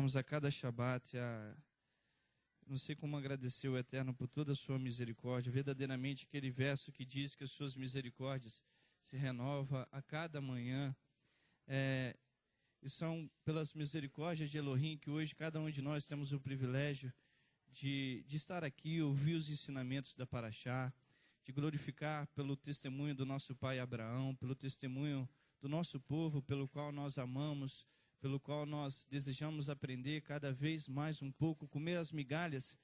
aprendemos a cada Shabat, não sei como agradecer o Eterno por toda a sua misericórdia, verdadeiramente aquele verso que diz que as suas misericórdias se renovam a cada manhã, e são pelas misericórdias de Elohim que hoje cada um de nós temos o privilégio de estar aqui, ouvir os ensinamentos da Parashá, de glorificar pelo testemunho do nosso pai Abraão, pelo testemunho do nosso povo, pelo qual nós amamos, pelo qual nós desejamos aprender cada vez mais um pouco, comer as migalhas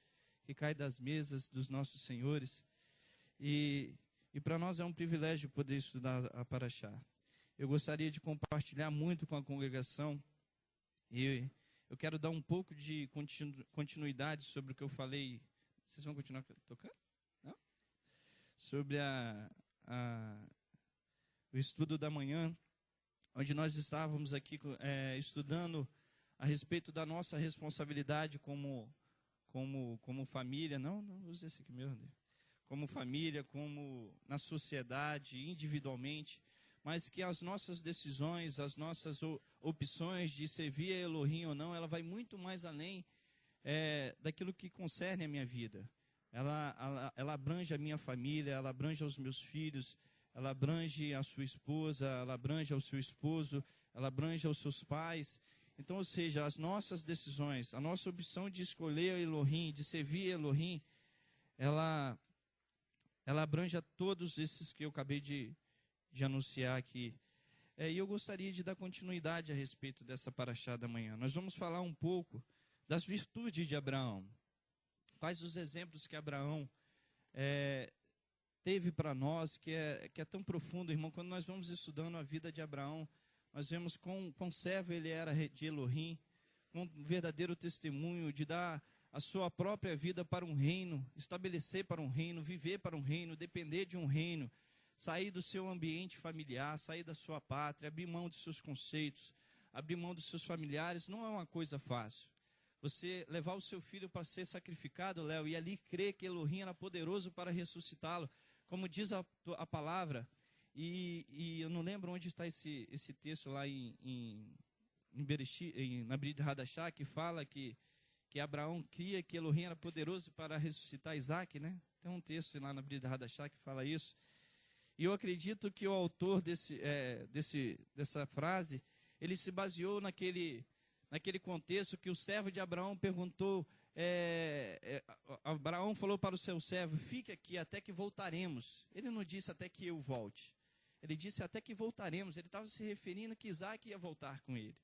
que caem das mesas dos nossos senhores. E para nós é um privilégio poder estudar a Parashá. Eu gostaria de compartilhar muito com a congregação, e eu quero dar um pouco de continuidade sobre o que eu falei. Vocês vão continuar tocando? Não? Sobre o estudo da manhã, onde nós estávamos aqui estudando a respeito da nossa responsabilidade como família. Não use esse aqui mesmo. Como família, como na sociedade, individualmente, mas que as nossas decisões, as nossas opções de servir a Elohim ou não, ela vai muito mais além daquilo que concerne a minha vida. Ela abrange a minha família, ela abrange os meus filhos, ela abrange a sua esposa, ela abrange ao seu esposo, ela abrange aos seus pais. Então, ou seja, as nossas decisões, a nossa opção de escolher a Elohim, de servir a Elohim, ela abrange a todos esses que eu acabei de anunciar aqui. E eu gostaria de dar continuidade a respeito dessa Parashá da manhã. Nós vamos falar um pouco das virtudes de Abraão. Quais os exemplos que Abraão teve para nós, que é tão profundo, irmão. Quando nós vamos estudando a vida de Abraão, nós vemos quão servo ele era de Elohim, um verdadeiro testemunho de dar a sua própria vida para um reino, estabelecer para um reino, viver para um reino, depender de um reino, sair do seu ambiente familiar, sair da sua pátria, abrir mão dos seus conceitos, abrir mão dos seus familiares, não é uma coisa fácil. Você levar o seu filho para ser sacrificado, Léo, e ali crer que Elohim era poderoso para ressuscitá-lo, como diz a palavra, e eu não lembro onde está esse texto lá na Brit Hadashah, que fala que Abraão cria que Elohim era poderoso para ressuscitar Isaac, né? Tem um texto lá na Brit Hadashah que fala isso. E eu acredito que o autor dessa frase, ele se baseou naquele contexto que o servo de Abraão perguntou, Abraão falou para o seu servo, fique aqui até que voltaremos. Ele não disse até que eu volte. Ele disse até que voltaremos. Ele estava se referindo que Isaac ia voltar com ele.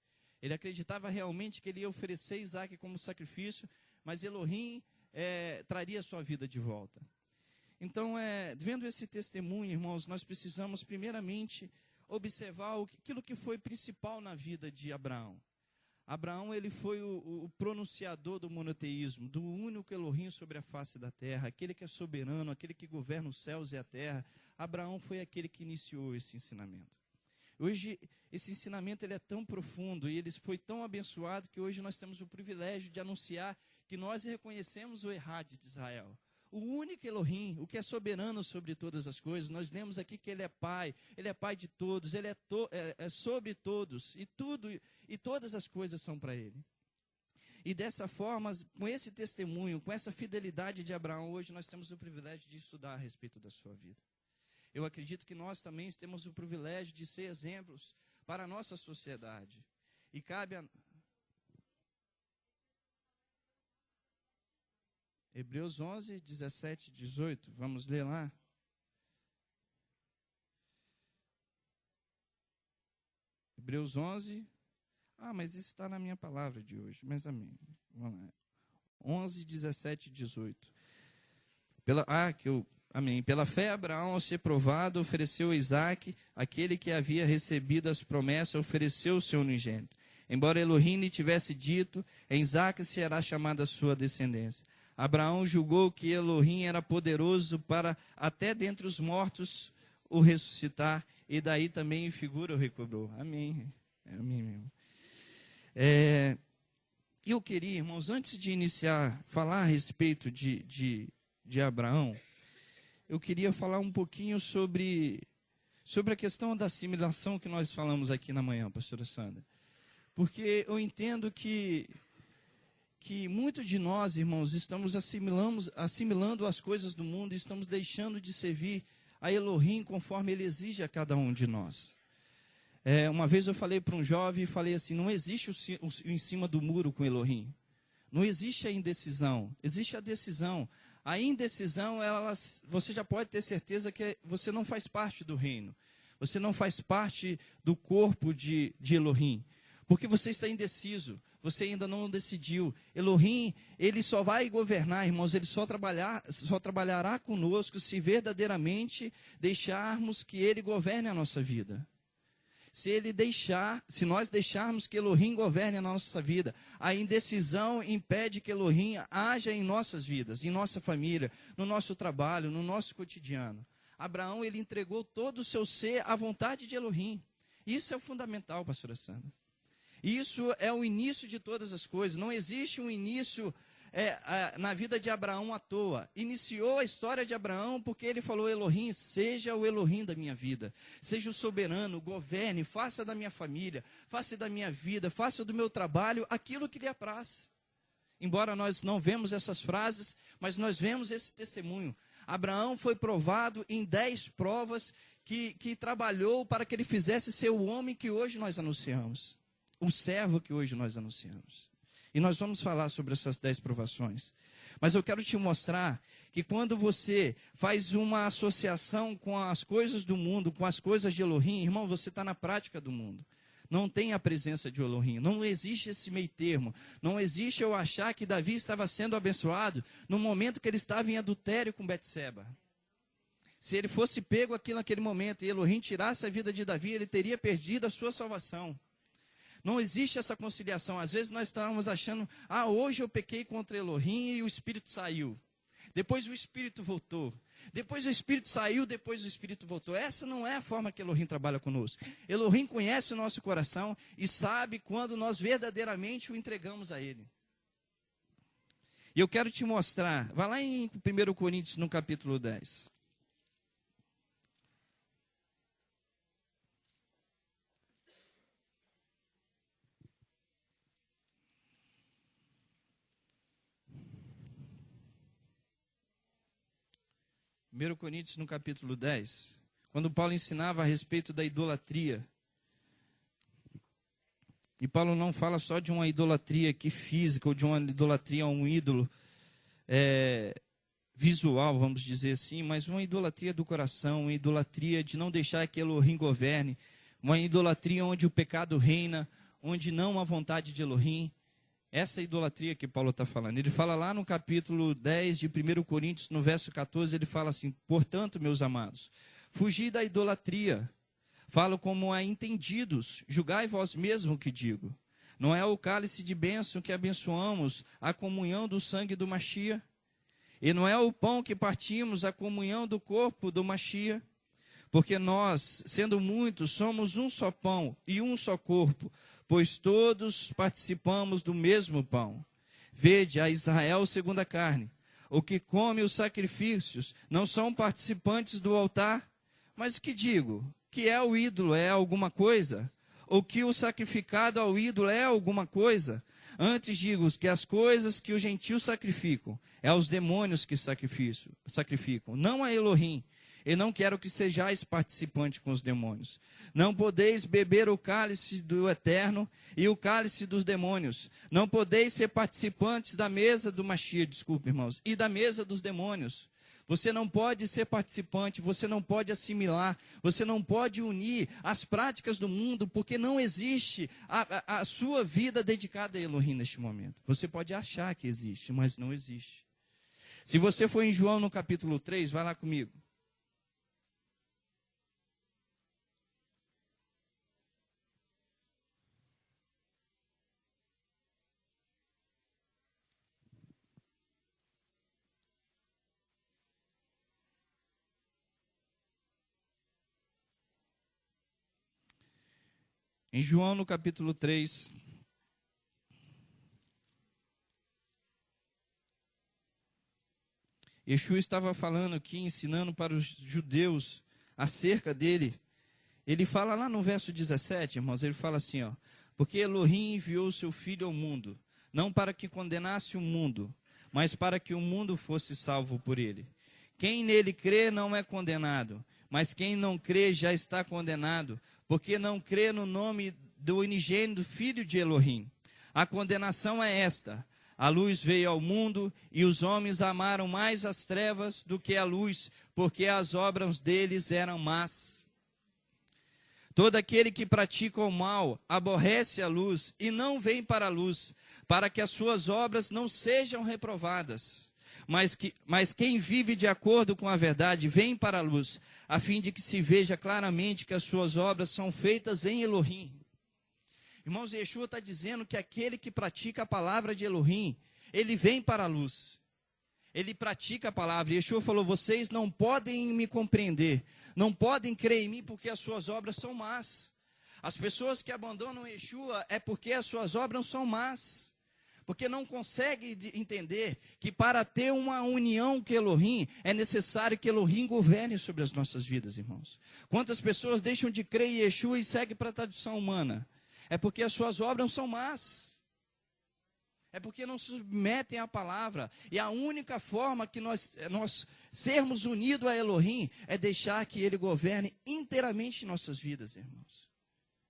Ele acreditava realmente que ele ia oferecer Isaac como sacrifício, mas Elohim traria sua vida de volta. Então, vendo esse testemunho, irmãos, nós precisamos primeiramente observar aquilo que foi principal na vida de Abraão. Abraão, ele foi o pronunciador do monoteísmo, do único Elohim sobre a face da terra, aquele que é soberano, aquele que governa os céus e a terra. Abraão foi aquele que iniciou esse ensinamento. Hoje, esse ensinamento ele é tão profundo e ele foi tão abençoado que hoje nós temos o privilégio de anunciar que nós reconhecemos o Errad de Israel. O único Elohim, o que é soberano sobre todas as coisas. Nós lemos aqui que ele é pai de todos, ele é sobre todos, e tudo e todas as coisas são para ele. E dessa forma, com esse testemunho, com essa fidelidade de Abraão, hoje nós temos o privilégio de estudar a respeito da sua vida. Eu acredito que nós também temos o privilégio de ser exemplos para a nossa sociedade. E cabe a Hebreus 11, 17, 18. Vamos ler lá. Hebreus 11. Mas isso está na minha palavra de hoje. Mas amém. Vamos lá. 11, 17, 18. Amém. Pela fé, Abraão, ao ser provado, ofereceu a Isaac, aquele que havia recebido as promessas, ofereceu o seu unigênito. Embora Elohim lhe tivesse dito, em Isaac será chamada a sua descendência. Abraão julgou que Elohim era poderoso para, até dentre os mortos, o ressuscitar, e daí também em figura o recobrou. Amém. Amém, meu irmão. Eu queria, irmãos, antes de iniciar, falar a respeito de Abraão, eu queria falar um pouquinho sobre a questão da assimilação que nós falamos aqui na manhã, pastora Sandra. Porque eu entendo que que muitos de nós, irmãos, estamos assimilando as coisas do mundo e estamos deixando de servir a Elohim conforme Ele exige a cada um de nós. Uma vez eu falei para um jovem, falei assim, não existe o em cima do muro com Elohim. Não existe a indecisão, existe a decisão. A indecisão, você já pode ter certeza que você não faz parte do reino. Você não faz parte do corpo de Elohim. Porque você está indeciso, você ainda não decidiu. Elohim, Ele só vai governar, irmãos, Ele só trabalhará conosco se verdadeiramente deixarmos que Ele governe a nossa vida. Se nós deixarmos que Elohim governe a nossa vida, a indecisão impede que Elohim haja em nossas vidas, em nossa família, no nosso trabalho, no nosso cotidiano. Abraão, ele entregou todo o seu ser à vontade de Elohim. Isso é o fundamental, pastora Sandra. Isso é o início de todas as coisas. Não existe um início na vida de Abraão à toa. Iniciou a história de Abraão porque ele falou: Elohim, seja o Elohim da minha vida. Seja o soberano, governe, faça da minha família, faça da minha vida, faça do meu trabalho aquilo que lhe apraz. Embora nós não vemos essas frases, mas nós vemos esse testemunho. Abraão foi provado em 10 provas que trabalhou para que ele fizesse ser o homem que hoje nós anunciamos. O servo que hoje nós anunciamos. E nós vamos falar sobre essas 10 provações. Mas eu quero te mostrar que quando você faz uma associação com as coisas do mundo, com as coisas de Elohim, irmão, você está na prática do mundo. Não tem a presença de Elohim. Não existe esse meio termo. Não existe eu achar que Davi estava sendo abençoado no momento que ele estava em adultério com Betseba. Se ele fosse pego aqui naquele momento e Elohim tirasse a vida de Davi, ele teria perdido a sua salvação. Não existe essa conciliação. Às vezes nós estamos achando, hoje eu pequei contra Elohim e o Espírito saiu. Depois o Espírito voltou. Depois o Espírito saiu, depois o Espírito voltou. Essa não é a forma que Elohim trabalha conosco. Elohim conhece o nosso coração e sabe quando nós verdadeiramente o entregamos a Ele. E eu quero te mostrar, vai lá em 1 Coríntios, no capítulo 10. Primeiro Coríntios, no capítulo 10, quando Paulo ensinava a respeito da idolatria. E Paulo não fala só de uma idolatria aqui física, ou de uma idolatria a um ídolo visual, vamos dizer assim, mas uma idolatria do coração, uma idolatria de não deixar que Elohim governe, uma idolatria onde o pecado reina, onde não há vontade de Elohim. Essa idolatria que Paulo está falando. Ele fala lá no capítulo 10 de 1 Coríntios, no verso 14, ele fala assim: portanto, meus amados, fugi da idolatria. Falo como a entendidos, julgai vós mesmos o que digo. Não é o cálice de bênção que abençoamos a comunhão do sangue do Machia? E não é o pão que partimos a comunhão do corpo do Machia? Porque nós, sendo muitos, somos um só pão e um só corpo, pois todos participamos do mesmo pão. Vede a Israel segundo a carne. O que come os sacrifícios não são participantes do altar. Mas o que digo? Que é o ídolo é alguma coisa? Ou que o sacrificado ao ídolo é alguma coisa? Antes digo que as coisas que os gentios sacrificam, é aos demônios que sacrificam, não a Elohim. E não quero que sejais participantes com os demônios. Não podeis beber o cálice do eterno e o cálice dos demônios. Não podeis ser participantes da mesa do Machia, desculpe, irmãos, e da mesa dos demônios. Você não pode ser participante, você não pode assimilar, você não pode unir as práticas do mundo, porque não existe a sua vida dedicada a Elohim neste momento. Você pode achar que existe, mas não existe. Se você for em João no capítulo 3, vai lá comigo. Em João, no capítulo 3, Yeshua estava falando aqui, ensinando para os judeus acerca dele. Ele fala lá no verso 17, irmãos, ele fala assim, porque Elohim enviou o seu Filho ao mundo, não para que condenasse o mundo, mas para que o mundo fosse salvo por ele. Quem nele crê não é condenado, mas quem não crê já está condenado, porque não crê no nome do unigênito Filho de Elohim. A condenação é esta: a luz veio ao mundo, e os homens amaram mais as trevas do que a luz, porque as obras deles eram más. Todo aquele que pratica o mal aborrece a luz e não vem para a luz, para que as suas obras não sejam reprovadas. Mas quem vive de acordo com a verdade vem para a luz, a fim de que se veja claramente que as suas obras são feitas em Elohim. Irmãos, Yeshua está dizendo que aquele que pratica a palavra de Elohim, ele vem para a luz. Ele pratica a palavra. Yeshua falou: vocês não podem me compreender, não podem crer em mim porque as suas obras são más. As pessoas que abandonam Yeshua é porque as suas obras são más. Porque não conseguem entender que para ter uma união com Elohim, é necessário que Elohim governe sobre as nossas vidas, irmãos. Quantas pessoas deixam de crer em Yeshua e seguem para a tradição humana? É porque as suas obras são más. É porque não se submetem à palavra. E a única forma que nós sermos unidos a Elohim é deixar que Ele governe inteiramente nossas vidas, irmãos.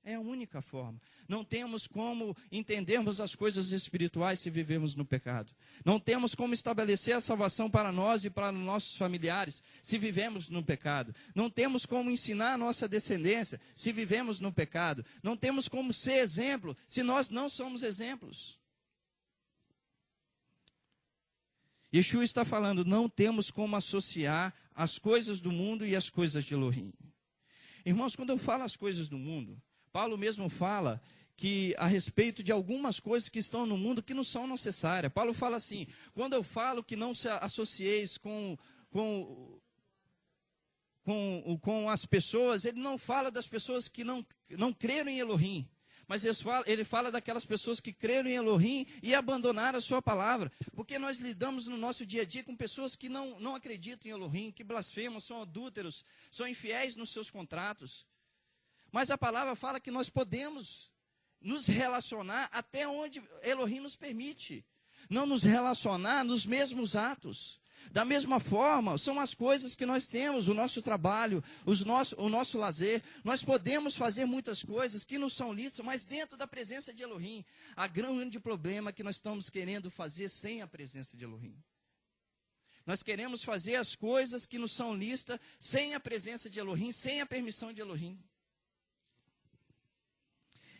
É a única forma. Não temos como entendermos as coisas espirituais se vivemos no pecado. Não temos como estabelecer a salvação para nós e para nossos familiares se vivemos no pecado. Não temos como ensinar a nossa descendência se vivemos no pecado. Não temos como ser exemplo se nós não somos exemplos. Yeshua está falando: não temos como associar as coisas do mundo e as coisas de Elohim. Irmãos, quando eu falo as coisas do mundo, Paulo mesmo fala que a respeito de algumas coisas que estão no mundo que não são necessárias. Paulo fala assim: quando eu falo que não se associeis com as pessoas, ele não fala das pessoas que não creram em Elohim. Mas ele fala daquelas pessoas que creram em Elohim e abandonaram a sua palavra. Porque nós lidamos no nosso dia a dia com pessoas que não acreditam em Elohim, que blasfemam, são adúlteros, são infiéis nos seus contratos. Mas a palavra fala que nós podemos nos relacionar até onde Elohim nos permite. Não nos relacionar nos mesmos atos. Da mesma forma, são as coisas que nós temos, o nosso trabalho, o nosso lazer. Nós podemos fazer muitas coisas que não são lícitas, mas dentro da presença de Elohim. A grande problema é que nós estamos querendo fazer sem a presença de Elohim. Nós queremos fazer as coisas que não são lícitas sem a presença de Elohim, sem a permissão de Elohim.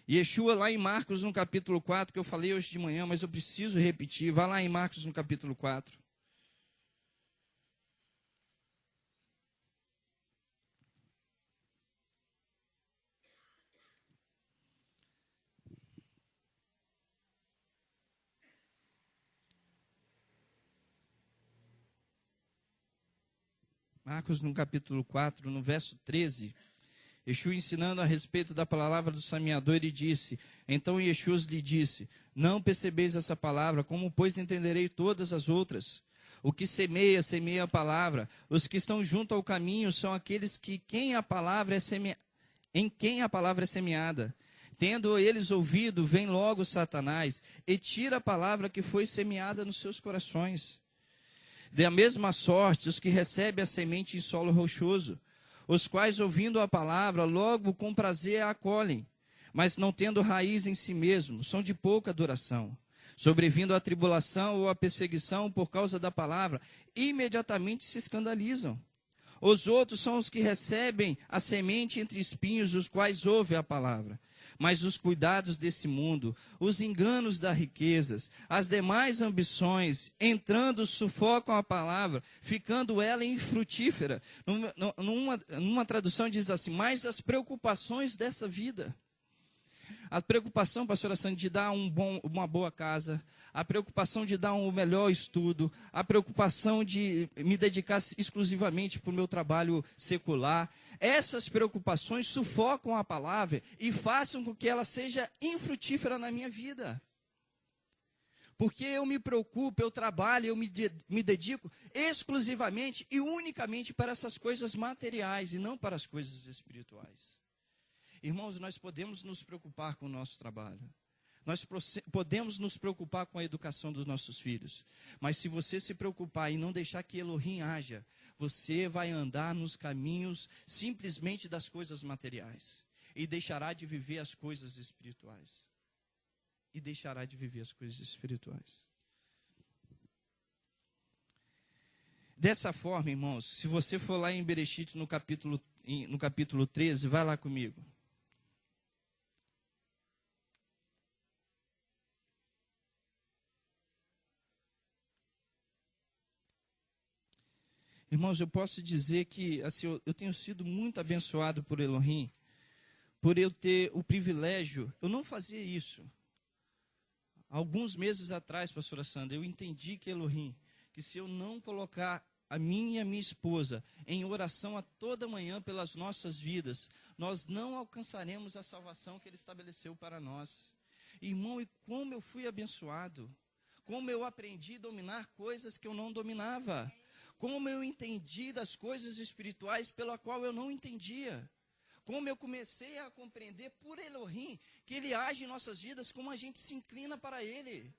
Yeshua, lá em Marcos, no capítulo 4, que eu falei hoje de manhã, mas eu preciso repetir. Vá lá em Marcos, no capítulo 4. Marcos, no capítulo 4, no verso 13, Yeshua ensinando a respeito da palavra do semeador, ele disse: então Yeshua lhe disse: não percebeis essa palavra, como pois entenderei todas as outras? O que semeia, semeia a palavra. Os que estão junto ao caminho são aqueles em quem a palavra é semeada. Tendo eles ouvido, vem logo Satanás e tira a palavra que foi semeada nos seus corações. Da mesma sorte, os que recebem a semente em solo rochoso, os quais, ouvindo a palavra, logo com prazer a acolhem, mas não tendo raiz em si mesmos, são de pouca duração. Sobrevindo a tribulação ou a perseguição por causa da palavra, imediatamente se escandalizam. Os outros são os que recebem a semente entre espinhos, os quais ouvem a palavra. Mas os cuidados desse mundo, os enganos das riquezas, as demais ambições, sufocam a palavra, ficando ela infrutífera. Numa tradução diz assim: mas as preocupações dessa vida. A preocupação, pastora Sandra, de dar uma boa casa, a preocupação de dar um melhor estudo, a preocupação de me dedicar exclusivamente para o meu trabalho secular. Essas preocupações sufocam a palavra e façam com que ela seja infrutífera na minha vida. Porque eu me preocupo, eu trabalho, eu me dedico exclusivamente e unicamente para essas coisas materiais e não para as coisas espirituais. Irmãos, nós podemos nos preocupar com o nosso trabalho. Nós podemos nos preocupar com a educação dos nossos filhos, mas se você se preocupar e não deixar que Elohim haja, você vai andar nos caminhos simplesmente das coisas materiais e deixará de viver as coisas espirituais. Dessa forma, irmãos, se você for lá em Bereshit no capítulo 13, vai lá comigo. Irmãos, eu posso dizer que assim, eu tenho sido muito abençoado por Elohim, por eu ter o privilégio. Eu não fazia isso. Alguns meses atrás, pastora Sandra, eu entendi que Elohim, que se eu não colocar a minha e a minha esposa em oração a toda manhã pelas nossas vidas, nós não alcançaremos a salvação que Ele estabeleceu para nós. Irmão, e como eu fui abençoado, como eu aprendi a dominar coisas que eu não dominava, como eu entendi das coisas espirituais pela qual eu não entendia, como eu comecei a compreender por Elohim que Ele age em nossas vidas como a gente se inclina para Ele.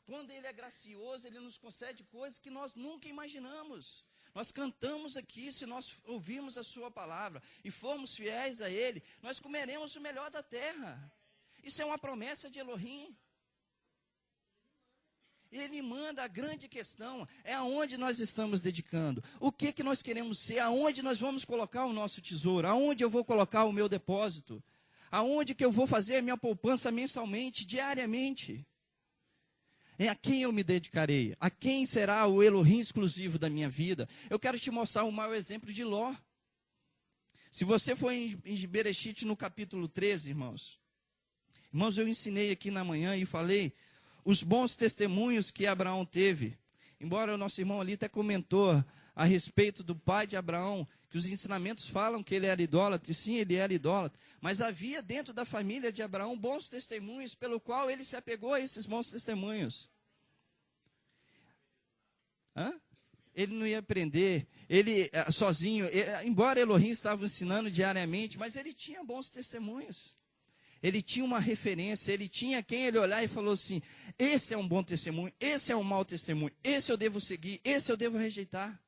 Quando Ele é gracioso, Ele nos concede coisas que nós nunca imaginamos. Nós cantamos aqui, se nós ouvirmos a sua palavra e formos fiéis a Ele, nós comeremos o melhor da terra. Isso é uma promessa de Elohim. Ele manda. A grande questão é aonde nós estamos dedicando. O que nós queremos ser, aonde nós vamos colocar o nosso tesouro, aonde eu vou colocar o meu depósito, aonde que eu vou fazer a minha poupança mensalmente, diariamente. A quem eu me dedicarei? A quem será o Elohim exclusivo da minha vida? Eu quero te mostrar o maior exemplo de Ló. Se você for em Bereshit no capítulo 13, irmãos, eu ensinei aqui na manhã e falei os bons testemunhos que Abraão teve. Embora o nosso irmão ali até comentou a respeito do pai de Abraão, que os ensinamentos falam que ele era idólatra, sim, ele era idólatra, mas havia dentro da família de Abraão bons testemunhos, pelo qual ele se apegou a esses bons testemunhos. Ele não ia aprender, ele sozinho, embora Elohim estava ensinando diariamente, mas ele tinha bons testemunhos. Ele tinha uma referência, ele tinha quem ele olhar e falou assim, esse é um bom testemunho, esse é um mau testemunho, esse eu devo seguir, esse eu devo rejeitar.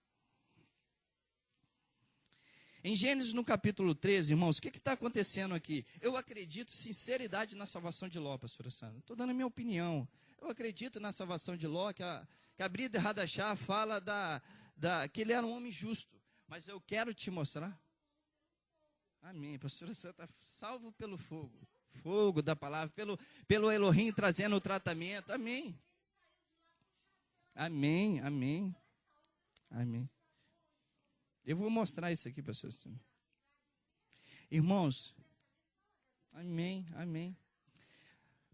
Em Gênesis no capítulo 13, irmãos, o que está acontecendo aqui? Eu acredito sinceridade na salvação de Ló, pastora Sandra. Estou dando a minha opinião. Eu acredito na salvação de Ló, que a Brida Hadashah fala que ele era um homem justo. Mas eu quero te mostrar. Amém, pastora Sandra, salvo pelo fogo. Fogo da palavra, pelo Elohim trazendo o tratamento. Amém. Amém, amém. Amém. Eu vou mostrar isso aqui, pastor. Irmãos, amém, amém.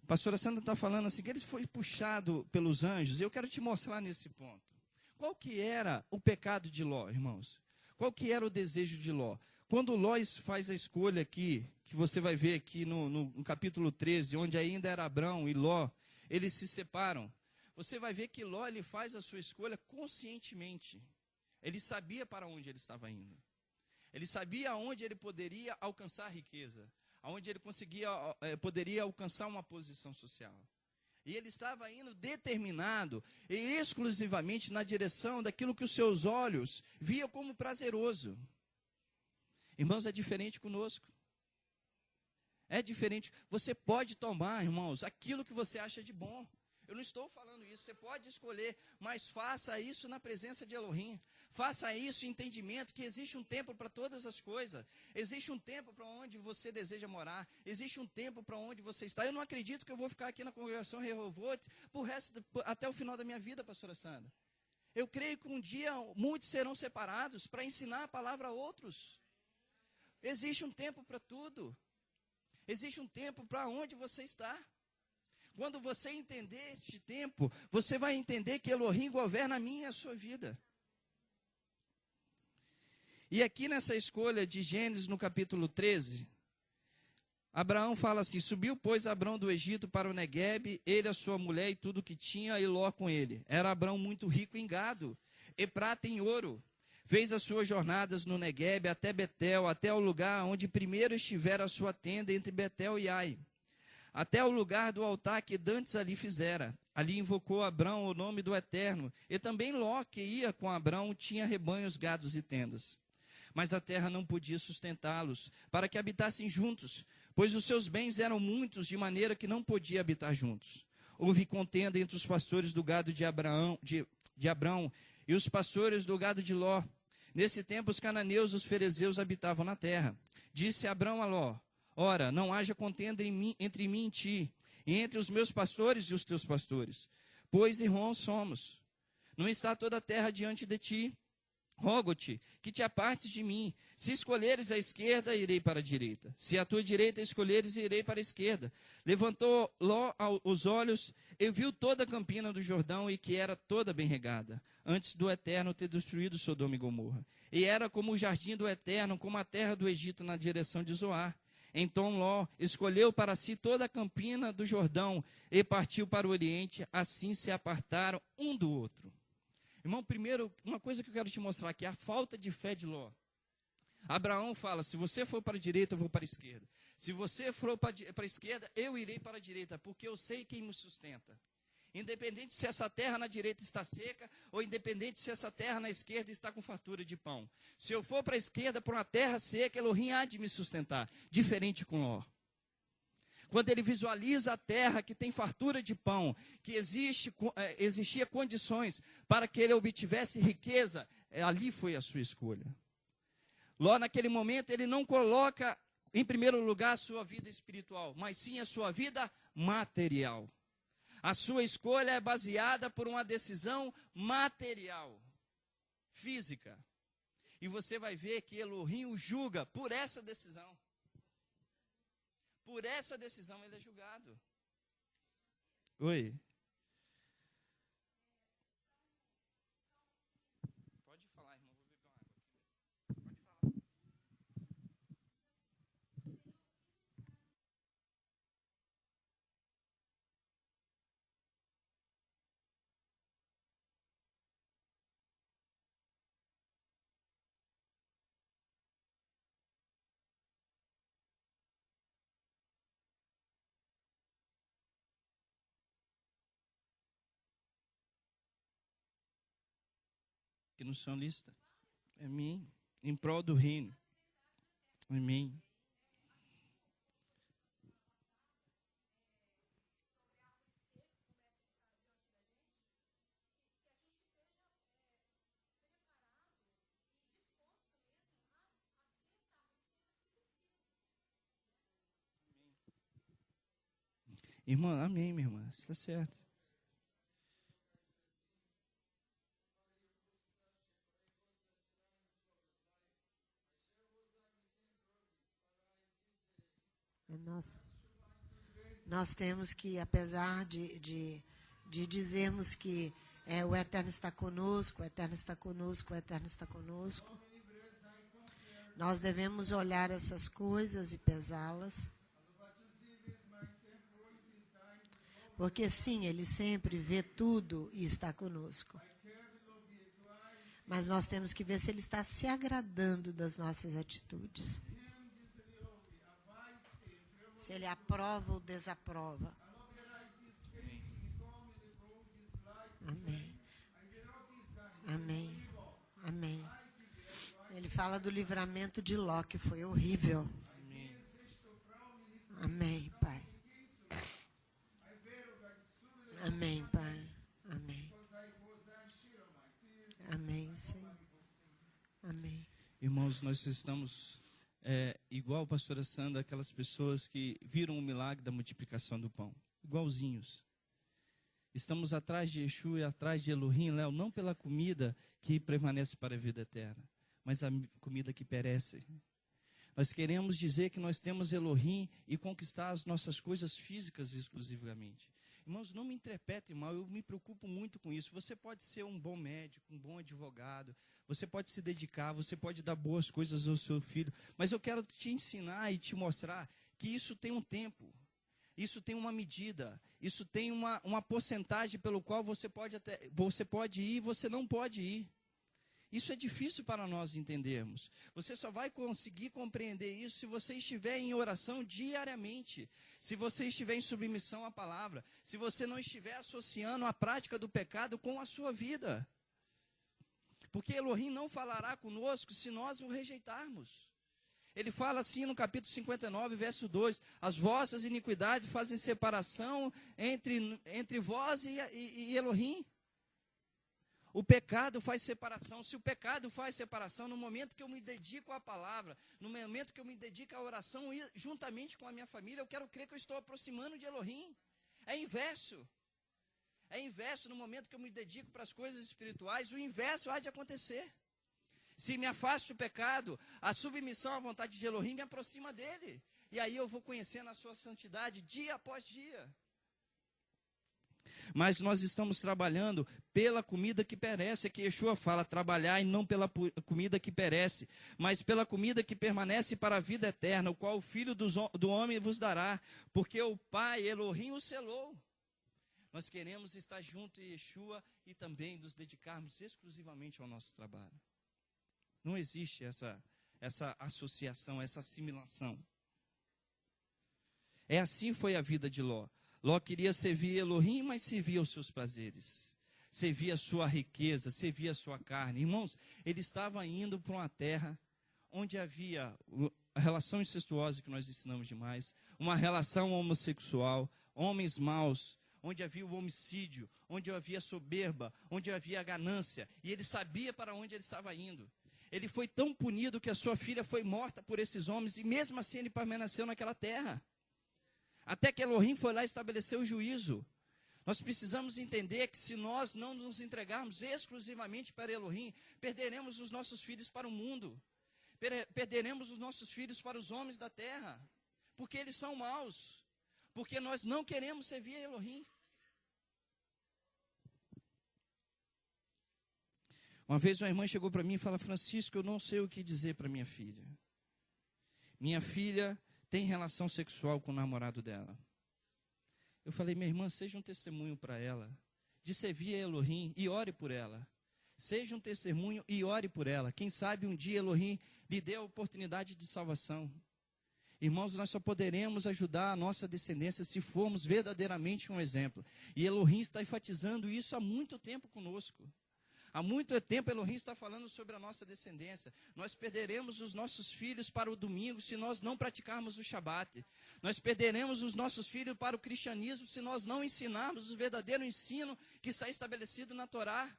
A pastora Sandra está falando assim, que ele foi puxado pelos anjos. Eu quero te mostrar nesse ponto. Qual que era o pecado de Ló, irmãos? Qual que era o desejo de Ló? Quando Ló faz a escolha aqui, que você vai ver aqui no capítulo 13, onde ainda era Abrão e Ló, eles se separam. Você vai ver que Ló ele faz a sua escolha conscientemente. Ele sabia para onde ele estava indo. Ele sabia aonde ele poderia alcançar riqueza, aonde ele poderia alcançar uma posição social. E ele estava indo determinado e exclusivamente na direção daquilo que os seus olhos viam como prazeroso. Irmãos, é diferente conosco. É diferente. Você pode tomar, irmãos, aquilo que você acha de bom. Eu não estou falando isso, você pode escolher, mas faça isso na presença de Elohim. Faça isso em entendimento que existe um tempo para todas as coisas. Existe um tempo para onde você deseja morar. Existe um tempo para onde você está. Eu não acredito que eu vou ficar aqui na congregação Rehoboth até o final da minha vida, pastora Sandra. Eu creio que um dia muitos serão separados para ensinar a palavra a outros. Existe um tempo para tudo. Existe um tempo para onde você está. Quando você entender este tempo, você vai entender que Elohim governa a minha e a sua vida. E aqui nessa escolha de Gênesis, no capítulo 13, Abraão fala assim, subiu, pois, Abrão do Egito para o Neguebe, ele, a sua mulher e tudo que tinha, e Ló com ele. Era Abrão muito rico em gado, e prata e em ouro. Fez as suas jornadas no Neguebe até Betel, até o lugar onde primeiro estivera a sua tenda entre Betel e Ai. até o lugar do altar que dantes ali fizera. Ali invocou Abrão o nome do Eterno, e também Ló, que ia com Abrão, tinha rebanhos, gados e tendas. Mas a terra não podia sustentá-los, para que habitassem juntos, pois os seus bens eram muitos, de maneira que não podia habitar juntos. Houve contenda entre os pastores do gado de Abrão e os pastores do gado de Ló. Nesse tempo, os cananeus e os ferezeus habitavam na terra. Disse Abrão a Ló: ora, não haja contenda entre mim e ti, e entre os meus pastores e os teus pastores, pois irmãos somos. Não está toda a terra diante de ti? Rogo-te que te apartes de mim. Se escolheres a esquerda, irei para a direita. Se a tua direita escolheres, irei para a esquerda. Levantou Ló os olhos e viu toda a campina do Jordão, e que era toda bem regada, antes do Eterno ter destruído Sodoma e Gomorra. E era como o jardim do Eterno, como a terra do Egito na direção de Zoar. Então Ló escolheu para si toda a campina do Jordão e partiu para o oriente. Assim se apartaram um do outro. Irmão, primeiro, uma coisa que eu quero te mostrar aqui, a falta de fé de Ló. Abraão fala: se você for para a direita, eu vou para a esquerda. Se você for para a esquerda, eu irei para a direita, porque eu sei quem me sustenta. Independente se essa terra na direita está seca, ou independente se essa terra na esquerda está com fartura de pão. Se eu for para a esquerda, para uma terra seca, Elohim há de me sustentar. Diferente com Ló. Quando ele visualiza a terra que tem fartura de pão, que existia condições para que ele obtivesse riqueza, ali foi a sua escolha. Ló, naquele momento, ele não coloca em primeiro lugar a sua vida espiritual, mas sim a sua vida material. A sua escolha é baseada por uma decisão material, física. E você vai ver que Elohim o julga por essa decisão. Por essa decisão ele é julgado. Oi. Pode falar, irmão. Vou beber uma água aqui. Pode falar. Que não são lista. Amém. Em prol do reino. Amém. Irmã, amém, minha irmã. Está certo. Nós temos que, apesar de dizermos que o Eterno está conosco, o Eterno está conosco, o Eterno está conosco, nós devemos olhar essas coisas e pesá-las. Porque sim, Ele sempre vê tudo e está conosco. Mas nós temos que ver se Ele está se agradando das nossas atitudes. Se Ele aprova ou desaprova. Amém. Amém. Amém. Ele fala do livramento de Ló, que foi horrível. Amém, Pai. Amém, Pai. Amém. Amém, Senhor. Amém. Irmãos, nós estamos igual a pastora Sandra, aquelas pessoas que viram o milagre da multiplicação do pão. Igualzinhos. Estamos atrás de Yeshua e atrás de Elohim, Léo, não pela comida que permanece para a vida eterna, mas a comida que perece. Nós queremos dizer que nós temos Elohim e conquistar as nossas coisas físicas exclusivamente. Irmãos, não me interpretem mal, eu me preocupo muito com isso. Você pode ser um bom médico, um bom advogado, você pode se dedicar, você pode dar boas coisas ao seu filho, mas eu quero te ensinar e te mostrar que isso tem um tempo, isso tem uma medida, isso tem uma porcentagem pelo qual você pode ir e você não pode ir. Isso é difícil para nós entendermos. Você só vai conseguir compreender isso se você estiver em oração diariamente, se você estiver em submissão à palavra, se você não estiver associando a prática do pecado com a sua vida. Porque Elohim não falará conosco se nós o rejeitarmos. Ele fala assim no capítulo 59, verso 2, as vossas iniquidades fazem separação entre vós e Elohim. O pecado faz separação. Se o pecado faz separação, no momento que eu me dedico à palavra, no momento que eu me dedico à oração, juntamente com a minha família, eu quero crer que eu estou aproximando de Elohim. É inverso. É inverso. No momento que eu me dedico para as coisas espirituais, o inverso há de acontecer. Se me afasto do pecado, a submissão à vontade de Elohim me aproxima dele. E aí eu vou conhecendo a sua santidade dia após dia. Mas nós estamos trabalhando pela comida que perece, é que Yeshua fala, trabalhar e não pela comida que perece, mas pela comida que permanece para a vida eterna, o qual o Filho do Homem vos dará, porque o Pai, Elohim, o selou. Nós queremos estar junto em Yeshua e também nos dedicarmos exclusivamente ao nosso trabalho. Não existe essa associação, essa assimilação. Assim foi a vida de Ló. Ló queria servir Elohim, mas servia os seus prazeres. Servia a sua riqueza, servia a sua carne. Irmãos, ele estava indo para uma terra onde havia a relação incestuosa que nós ensinamos demais, uma relação homossexual, homens maus, onde havia o homicídio, onde havia soberba, onde havia ganância. E ele sabia para onde ele estava indo. Ele foi tão punido que a sua filha foi morta por esses homens e mesmo assim ele permaneceu naquela terra. Até que Elohim foi lá estabelecer o juízo. Nós precisamos entender que se nós não nos entregarmos exclusivamente para Elohim, perderemos os nossos filhos para o mundo. Perderemos os nossos filhos para os homens da terra. Porque eles são maus. Porque nós não queremos servir a Elohim. Uma vez uma irmã chegou para mim e falou, Francisco, eu não sei o que dizer para minha filha. Minha filha tem relação sexual com o namorado dela. Eu falei, minha irmã, seja um testemunho para ela, de servir a Elohim e ore por ela. Seja um testemunho e ore por ela. Quem sabe um dia Elohim lhe dê a oportunidade de salvação. Irmãos, nós só poderemos ajudar a nossa descendência se formos verdadeiramente um exemplo. E Elohim está enfatizando isso há muito tempo conosco. Há muito tempo Elohim está falando sobre a nossa descendência. Nós perderemos os nossos filhos para o domingo se nós não praticarmos o Shabat. Nós perderemos os nossos filhos para o cristianismo se nós não ensinarmos o verdadeiro ensino que está estabelecido na Torá.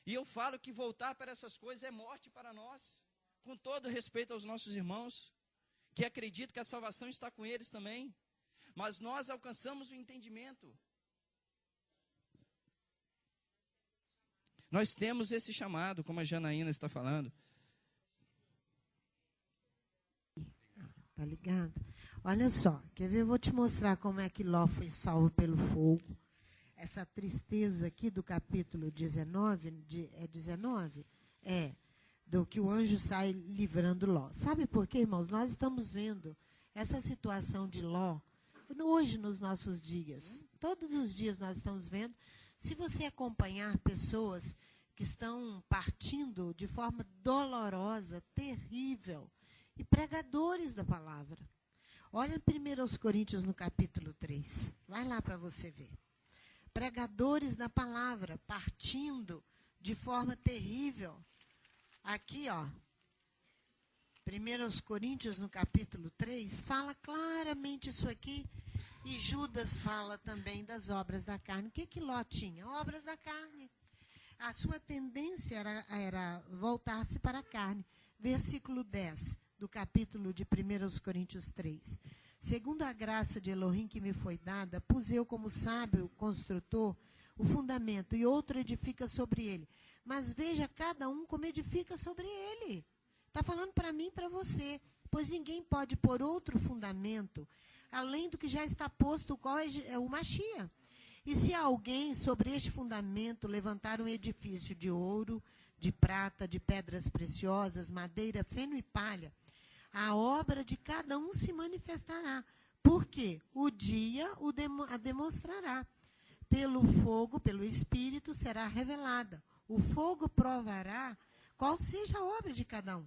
E eu falo que voltar para essas coisas é morte para nós. Com todo respeito aos nossos irmãos, que acreditam que a salvação está com eles também. Mas nós alcançamos o entendimento. Nós temos esse chamado, como a Janaína está falando. Tá ligado? Olha só, quer ver? Eu vou te mostrar como é que Ló foi salvo pelo fogo. Essa tristeza aqui do capítulo 19, do que o anjo sai livrando Ló. Sabe por quê, irmãos? Nós estamos vendo essa situação de Ló hoje nos nossos dias. Todos os dias nós estamos vendo. Se você acompanhar pessoas que estão partindo de forma dolorosa, terrível, e pregadores da palavra. Olha 1 Coríntios no capítulo 3. Vai lá para você ver. Pregadores da palavra, partindo de forma terrível. Aqui, ó. 1 Coríntios no capítulo 3, fala claramente isso aqui. E Judas fala também das obras da carne. O que Ló tinha? Obras da carne. A sua tendência era voltar-se para a carne. Versículo 10 do capítulo de 1 Coríntios 3. Segundo a graça de Elohim que me foi dada, pus eu como sábio construtor o fundamento, e outro edifica sobre ele. Mas veja cada um como edifica sobre ele. Está falando para mim e para você. Pois ninguém pode pôr outro fundamento além do que já está posto, o qual é o Mashiach. E se alguém sobre este fundamento levantar um edifício de ouro, de prata, de pedras preciosas, madeira, feno e palha, a obra de cada um se manifestará, porque o dia a demonstrará. Pelo fogo, pelo Espírito, será revelada, O fogo provará qual seja a obra de cada um.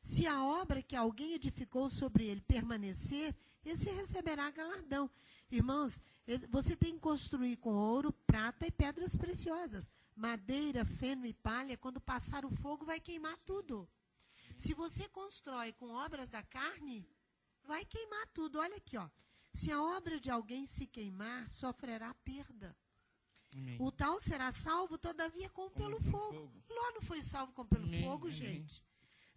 Se a obra que alguém edificou sobre ele permanecer, esse receberá galardão. Irmãos, você tem que construir com ouro, prata e pedras preciosas. Madeira, feno e palha, quando passar o fogo, vai queimar tudo. Se você constrói com obras da carne, vai queimar tudo. Olha aqui, ó. Se a obra de alguém se queimar, sofrerá perda. Amém. O tal será salvo, todavia, como pelo fogo. Ló não foi salvo como pelo fogo, gente.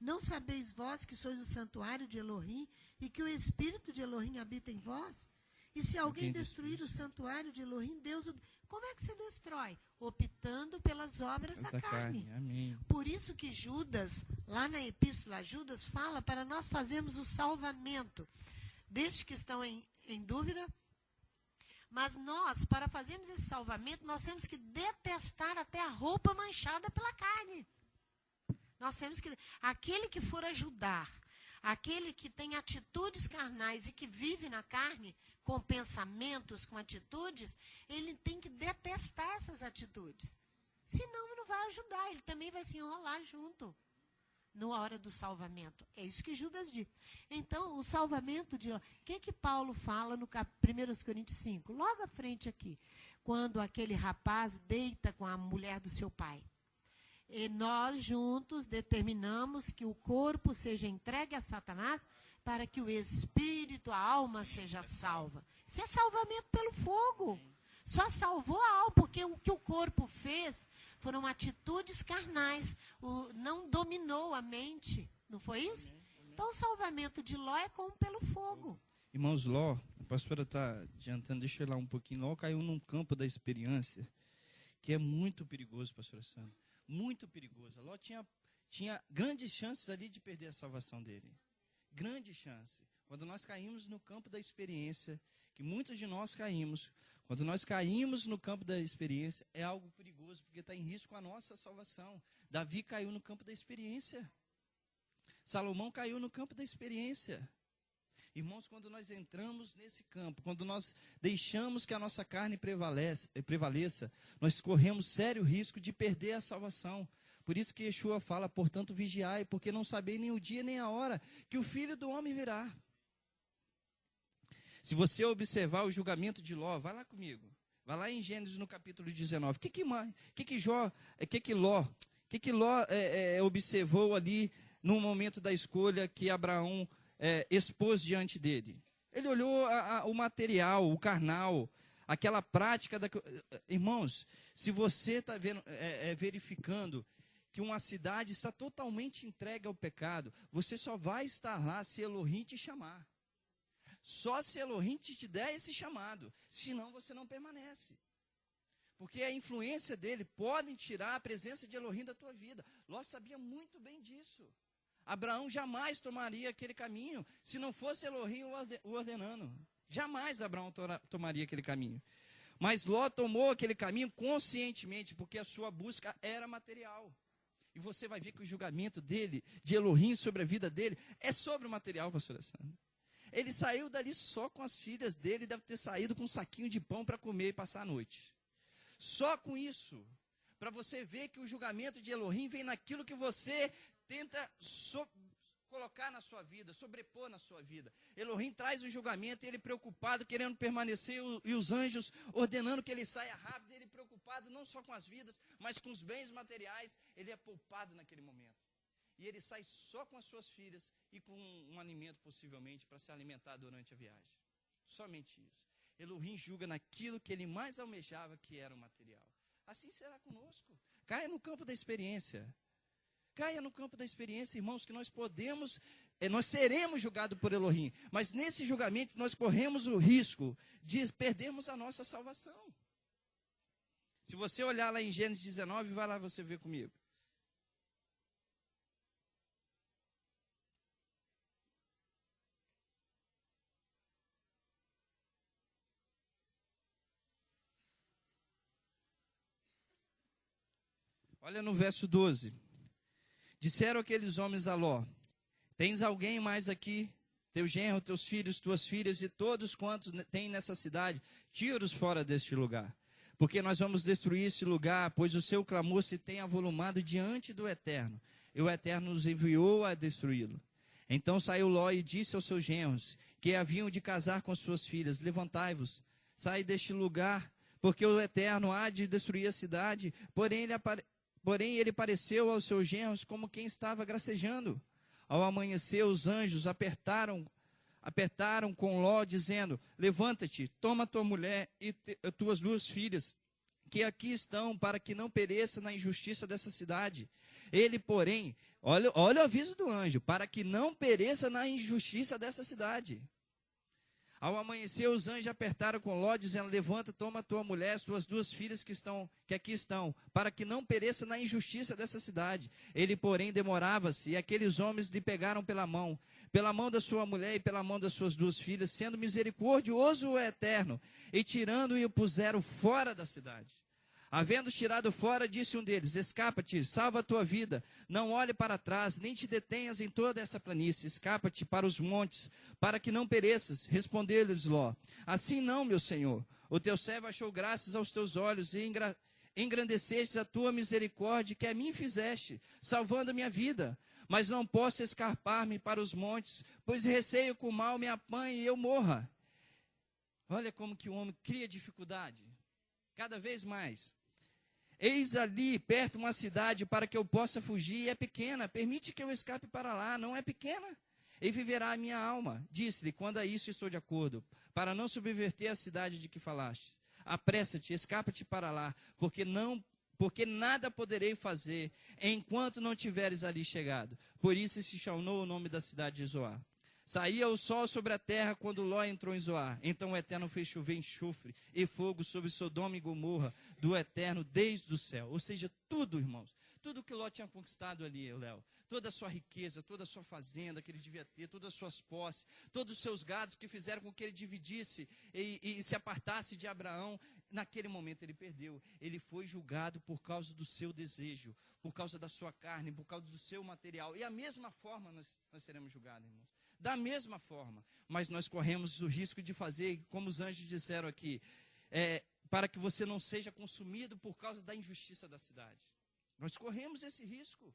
Não sabeis vós que sois o santuário de Elohim e que o Espírito de Elohim habita em vós? E se alguém destruir o santuário de Elohim, Deus... Como é que se destrói? Optando pelas obras da carne. Amém. Por isso que Judas, lá na epístola a Judas, fala para nós fazermos o salvamento. Desde que estão em dúvida. Mas nós, para fazermos esse salvamento, nós temos que detestar até a roupa manchada pela carne. Nós temos que... Aquele que for ajudar, aquele que tem atitudes carnais e que vive na carne, com pensamentos, com atitudes, ele tem que detestar essas atitudes. Senão, ele não vai ajudar, ele também vai se enrolar junto na hora do salvamento. É isso que Judas diz. Então, o salvamento de... O que Paulo fala no 1 Coríntios 5? Logo à frente aqui, quando aquele rapaz deita com a mulher do seu pai. E nós juntos determinamos que o corpo seja entregue a Satanás para que o espírito, a alma seja salva. Isso é salvamento pelo fogo. Só salvou a alma, porque o que o corpo fez foram atitudes carnais. Não dominou a mente. Não foi isso? Então o salvamento de Ló é como pelo fogo. Irmãos, Ló, a pastora está adiantando, deixa eu ir lá um pouquinho. Ló caiu num campo da experiência que é muito perigoso, pastora Sandra. Muito perigoso. Ló tinha grandes chances ali de perder a salvação dele. Grande chance. Quando nós caímos no campo da experiência, que muitos de nós caímos, quando nós caímos no campo da experiência, é algo perigoso, porque está em risco a nossa salvação. Davi caiu no campo da experiência. Salomão caiu no campo da experiência. Irmãos, quando nós entramos nesse campo, quando nós deixamos que a nossa carne prevaleça, nós corremos sério risco de perder a salvação. Por isso que Yeshua fala, portanto, vigiai, porque não sabeis nem o dia nem a hora que o Filho do Homem virá. Se você observar o julgamento de Ló, vai lá comigo. Vai lá em Gênesis no capítulo 19. O que Ló observou ali no momento da escolha que Abraão expôs diante dele? Ele olhou o material, o carnal, aquela prática. Irmãos, se você está verificando que uma cidade está totalmente entregue ao pecado, você só vai estar lá se Elohim te chamar. Só se Elohim te der esse chamado, senão você não permanece. Porque a influência dele pode tirar a presença de Elohim da tua vida. Ló sabia muito bem disso. Abraão jamais tomaria aquele caminho se não fosse Elohim o ordenando. Jamais Abraão tomaria aquele caminho. Mas Ló tomou aquele caminho conscientemente, porque a sua busca era material. E você vai ver que o julgamento dele, de Elohim sobre a vida dele, é sobre o material, pastora Sandra. Ele saiu dali só com as filhas dele, deve ter saído com um saquinho de pão para comer e passar a noite. Só com isso, para você ver que o julgamento de Elohim vem naquilo que você tenta colocar na sua vida, sobrepor na sua vida. Elohim traz o julgamento, ele preocupado, querendo permanecer, e os anjos ordenando que ele saia rápido, ele preocupado não só com as vidas, mas com os bens materiais, ele é poupado naquele momento. E ele sai só com as suas filhas e com um alimento, possivelmente, para se alimentar durante a viagem. Somente isso. Elohim julga naquilo que ele mais almejava, que era o material. Assim será conosco. Caia no campo da experiência. Caia no campo da experiência, irmãos, que nós seremos julgados por Elohim. Mas nesse julgamento nós corremos o risco de perdermos a nossa salvação. Se você olhar lá em Gênesis 19, vai lá você ver comigo. Olha no verso 12. Disseram aqueles homens a Ló: tens alguém mais aqui? Teu genro, teus filhos, tuas filhas e todos quantos tem nessa cidade, tira-os fora deste lugar. porque nós vamos destruir esse lugar, pois o seu clamor se tem avolumado diante do Eterno, e o Eterno nos enviou a destruí-lo. Então saiu Ló e disse aos seus genros, que haviam de casar com suas filhas: levantai-vos, sai deste lugar, porque o Eterno há de destruir a cidade. Porém ele pareceu aos seus genros como quem estava gracejando. Ao amanhecer, os anjos apertaram com Ló, dizendo: levanta-te, toma tua mulher e tuas 2 filhas, que aqui estão, para que não pereça na injustiça dessa cidade. Ele, porém, olha o aviso do anjo, para que não pereça na injustiça dessa cidade. Ao amanhecer, os anjos apertaram com Ló, dizendo: levanta, toma tua mulher, as tuas 2 filhas que aqui estão, para que não pereça na injustiça dessa cidade. Ele, porém, demorava-se, e aqueles homens lhe pegaram pela mão da sua mulher e pela mão das suas 2 filhas, sendo misericordioso o Eterno, e tirando-o e o puseram fora da cidade. Havendo tirado fora, disse um deles: escapa-te, salva a tua vida, não olhe para trás, nem te detenhas em toda essa planície, escapa-te para os montes, para que não pereças. Respondeu-lhes Ló: assim não, meu senhor, o teu servo achou graças aos teus olhos, e engrandecestes a tua misericórdia, que a mim fizeste, salvando a minha vida. Mas não posso escapar-me para os montes, pois receio que o mal me apanhe e eu morra. Olha como que o homem cria dificuldade, cada vez mais. Eis ali perto uma cidade para que eu possa fugir, e é pequena, permite que eu escape para lá, não é pequena, e viverá a minha alma. Disse-lhe: quando a isso estou de acordo, para não subverter a cidade de que falaste. Apressa-te, escapa-te para lá, porque nada poderei fazer, enquanto não tiveres ali chegado. Por isso se chamou o nome da cidade de Zoar. Saía o sol sobre a terra quando Ló entrou em Zoar. Então o Eterno fez chover enxofre e fogo sobre Sodoma e Gomorra do Eterno desde o céu. Ou seja, tudo, irmãos, tudo que Ló tinha conquistado ali, Léo, toda a sua riqueza, toda a sua fazenda que ele devia ter, todas as suas posses, todos os seus gados que fizeram com que ele dividisse e se apartasse de Abraão, naquele momento ele perdeu. Ele foi julgado por causa do seu desejo, por causa da sua carne, por causa do seu material. E a mesma forma nós seremos julgados, irmãos. Da mesma forma, mas nós corremos o risco de fazer, como os anjos disseram aqui, para que você não seja consumido por causa da injustiça da cidade. Nós corremos esse risco.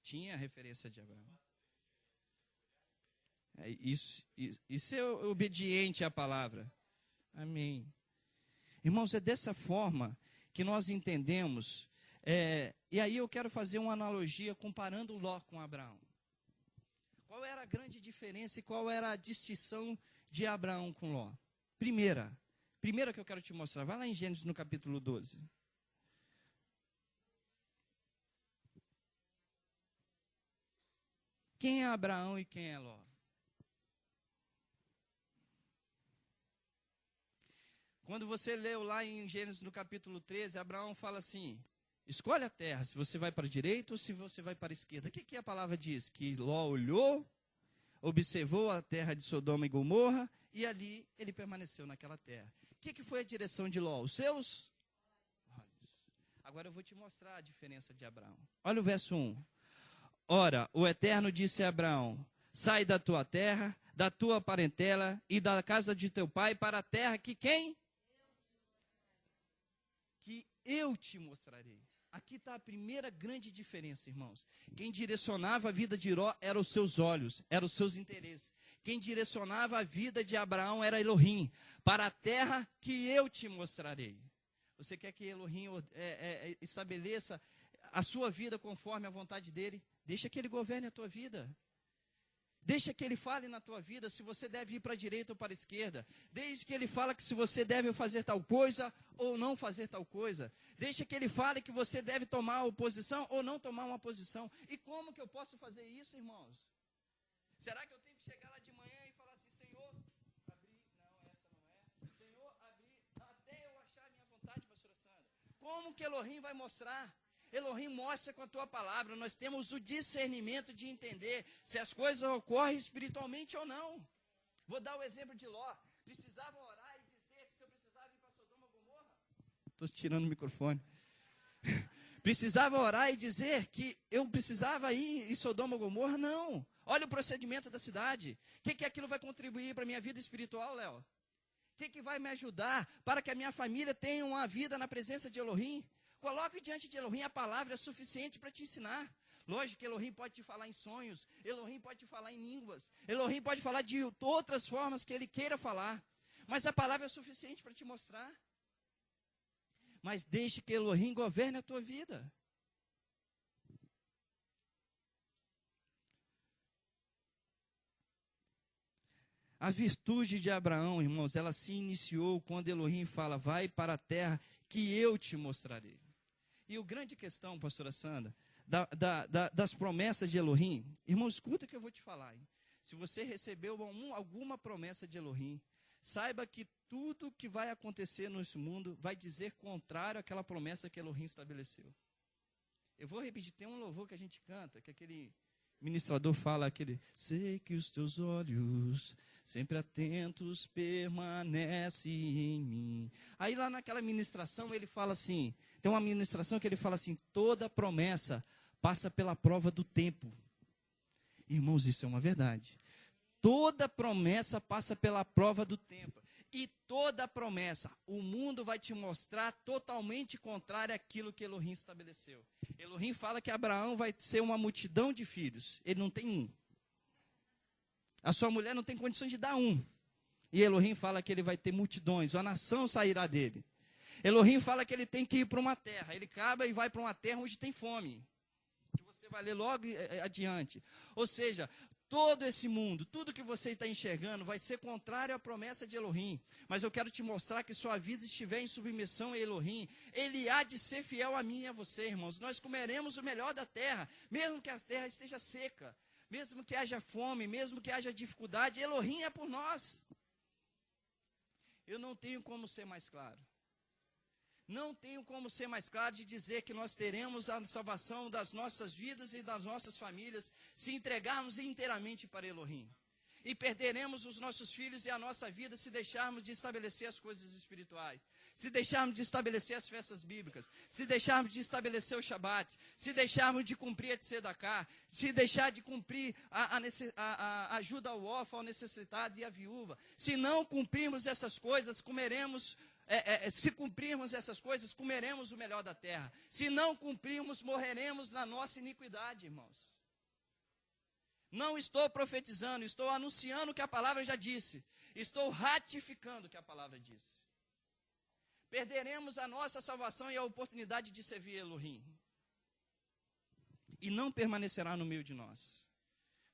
Tinha a referência de Abraão. Isso é obediente à palavra. Amém. Irmãos, é dessa forma que nós entendemos. E aí eu quero fazer uma analogia comparando Ló com Abraão. Qual era a grande diferença e qual era a distinção de Abraão com Ló? Primeira que eu quero te mostrar, vai lá em Gênesis no capítulo 12. Quem é Abraão e quem é Ló? Quando você leu lá em Gênesis no capítulo 13, Abraão fala assim: escolhe a terra, se você vai para a direita ou se você vai para a esquerda. O que a palavra diz? Que Ló olhou, observou a terra de Sodoma e Gomorra, e ali ele permaneceu naquela terra. O que foi a direção de Ló? Os seus olhos. Agora eu vou te mostrar a diferença de Abraão. Olha o verso 1. Ora, o Eterno disse a Abraão: sai da tua terra, da tua parentela e da casa de teu pai para a terra que quem? Que eu te mostrarei. Aqui está a primeira grande diferença, irmãos. Quem direcionava a vida de Ló eram os seus olhos, eram os seus interesses. Quem direcionava a vida de Abraão era Elohim, para a terra que eu te mostrarei. Você quer que Elohim estabeleça a sua vida conforme a vontade dele? Deixa que ele governe a tua vida. Deixa que ele fale na tua vida se você deve ir para a direita ou para a esquerda. Desde que ele fala que se você deve fazer tal coisa ou não fazer tal coisa. Deixa que ele fale que você deve tomar uma posição ou não tomar uma posição. E como que eu posso fazer isso, irmãos? Será que eu tenho que chegar lá de manhã e falar assim: Senhor, abri, não, essa não é. Senhor, abri, até eu achar a minha vontade, pastora Sandra. Como que Elohim vai mostrar? Elohim mostra com a tua palavra. Nós temos o discernimento de entender se as coisas ocorrem espiritualmente ou não. Vou dar o exemplo de Ló. Precisava orar e dizer que se eu precisava ir para Sodoma ou Gomorra. Estou tirando o microfone. Precisava orar e dizer que eu precisava ir em Sodoma ou Gomorra? Não. Olha o procedimento da cidade. O que aquilo vai contribuir para a minha vida espiritual, Léo? que vai me ajudar para que a minha família tenha uma vida na presença de Elohim? Coloque diante de Elohim, a palavra é suficiente para te ensinar. Lógico que Elohim pode te falar em sonhos, Elohim pode te falar em línguas, Elohim pode falar de outras formas que ele queira falar. Mas a palavra é suficiente para te mostrar. Mas deixe que Elohim governe a tua vida. A virtude de Abraão, irmãos, ela se iniciou quando Elohim fala, vai para a terra que eu te mostrarei. E a grande questão, pastora Sandra, das promessas de Elohim, irmão, escuta o que eu vou te falar. Hein? Se você recebeu alguma promessa de Elohim, saiba que tudo que vai acontecer nesse mundo vai dizer contrário àquela promessa que Elohim estabeleceu. Eu vou repetir, tem um louvor que a gente canta, que aquele ministrador fala, sei que os teus olhos sempre atentos permanecem em mim. Aí lá naquela ministração ele fala assim, tem uma ministração que ele fala assim, toda promessa passa pela prova do tempo. Irmãos, isso é uma verdade. Toda promessa passa pela prova do tempo. E toda promessa, o mundo vai te mostrar totalmente contrário àquilo que Elohim estabeleceu. Elohim fala que Abraão vai ser uma multidão de filhos. Ele não tem um. A sua mulher não tem condições de dar um. E Elohim fala que ele vai ter multidões, uma nação sairá dele. Elohim fala que ele tem que ir para uma terra. Ele acaba e vai para uma terra onde tem fome. Que você vai ler logo adiante. Ou seja, todo esse mundo, tudo que você está enxergando vai ser contrário à promessa de Elohim. Mas eu quero te mostrar que sua vida estiver em submissão a Elohim, ele há de ser fiel a mim e a você, irmãos. Nós comeremos o melhor da terra, mesmo que a terra esteja seca, mesmo que haja fome, mesmo que haja dificuldade, Elohim é por nós. Eu não tenho como ser mais claro. Não tenho como ser mais claro de dizer que nós teremos a salvação das nossas vidas e das nossas famílias se entregarmos inteiramente para Elohim. E perderemos os nossos filhos e a nossa vida se deixarmos de estabelecer as coisas espirituais, se deixarmos de estabelecer as festas bíblicas, se deixarmos de estabelecer o Shabat, se deixarmos de cumprir a Tzedakah, se deixar de cumprir a ajuda ao órfão, ao necessitado e à viúva. Se não cumprirmos essas coisas, comeremos... se cumprirmos essas coisas, comeremos o melhor da terra. Se não cumprirmos, morreremos na nossa iniquidade, irmãos. Não estou profetizando, estou anunciando o que a palavra já disse. Estou ratificando o que a palavra disse. Perderemos a nossa salvação e a oportunidade de servir Elohim. E não permanecerá no meio de nós.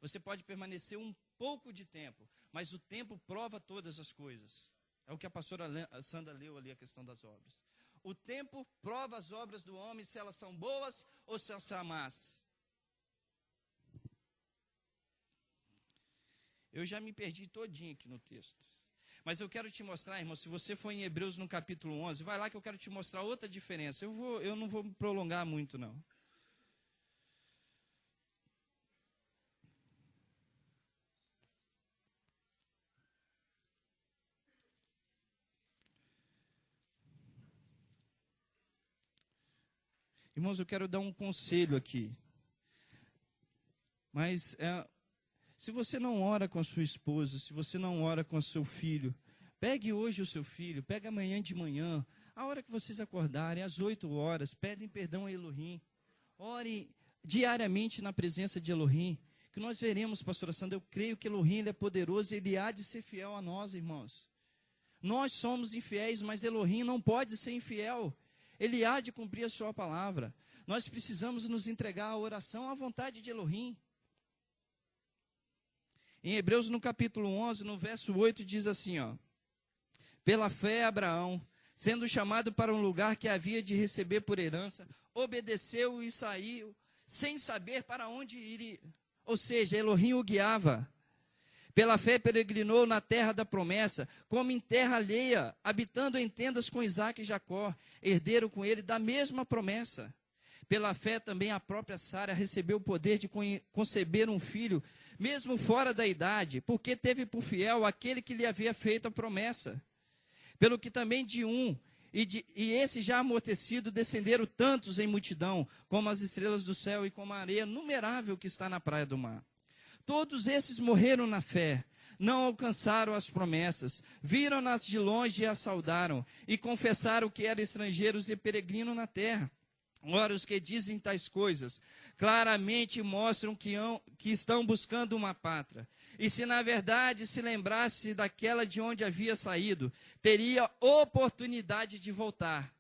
Você pode permanecer um pouco de tempo, mas o tempo prova todas as coisas. É o que a pastora Sandra leu ali, a questão das obras. O tempo prova as obras do homem, se elas são boas ou se elas são más. Eu já me perdi todinho aqui no texto. Mas eu quero te mostrar, irmão, se você for em Hebreus no capítulo 11, vai lá que eu quero te mostrar outra diferença. Eu não vou me prolongar muito, não. Irmãos, eu quero dar um conselho aqui. Mas se você não ora com a sua esposa, se você não ora com o seu filho, pegue hoje o seu filho, pegue amanhã de manhã, a hora que vocês acordarem, às 8 horas, pedem perdão a Elohim. Ore diariamente na presença de Elohim, que nós veremos, pastora Sandra, eu creio que Elohim ele é poderoso e ele há de ser fiel a nós, irmãos. Nós somos infiéis, mas Elohim não pode ser infiel. Ele há de cumprir a sua palavra. Nós precisamos nos entregar à oração à vontade de Elohim. Em Hebreus, no capítulo 11, no verso 8, diz assim, ó. Pela fé, Abraão, sendo chamado para um lugar que havia de receber por herança, obedeceu e saiu, sem saber para onde iria. Ou seja, Elohim o guiava. Pela fé peregrinou na terra da promessa, como em terra alheia, habitando em tendas com Isaque e Jacó, herdeiro com ele da mesma promessa. Pela fé também a própria Sara recebeu o poder de conceber um filho, mesmo fora da idade, porque teve por fiel aquele que lhe havia feito a promessa. Pelo que também de um, e esse já amortecido, descenderam tantos em multidão, como as estrelas do céu e como a areia numerável que está na praia do mar. Todos esses morreram na fé, não alcançaram as promessas. Viram-nas de longe e as saudaram, e confessaram que eram estrangeiros e peregrinos na terra. Ora, os que dizem tais coisas, claramente mostram que estão buscando uma pátria. E se na verdade se lembrasse daquela de onde havia saído, teria oportunidade de voltar.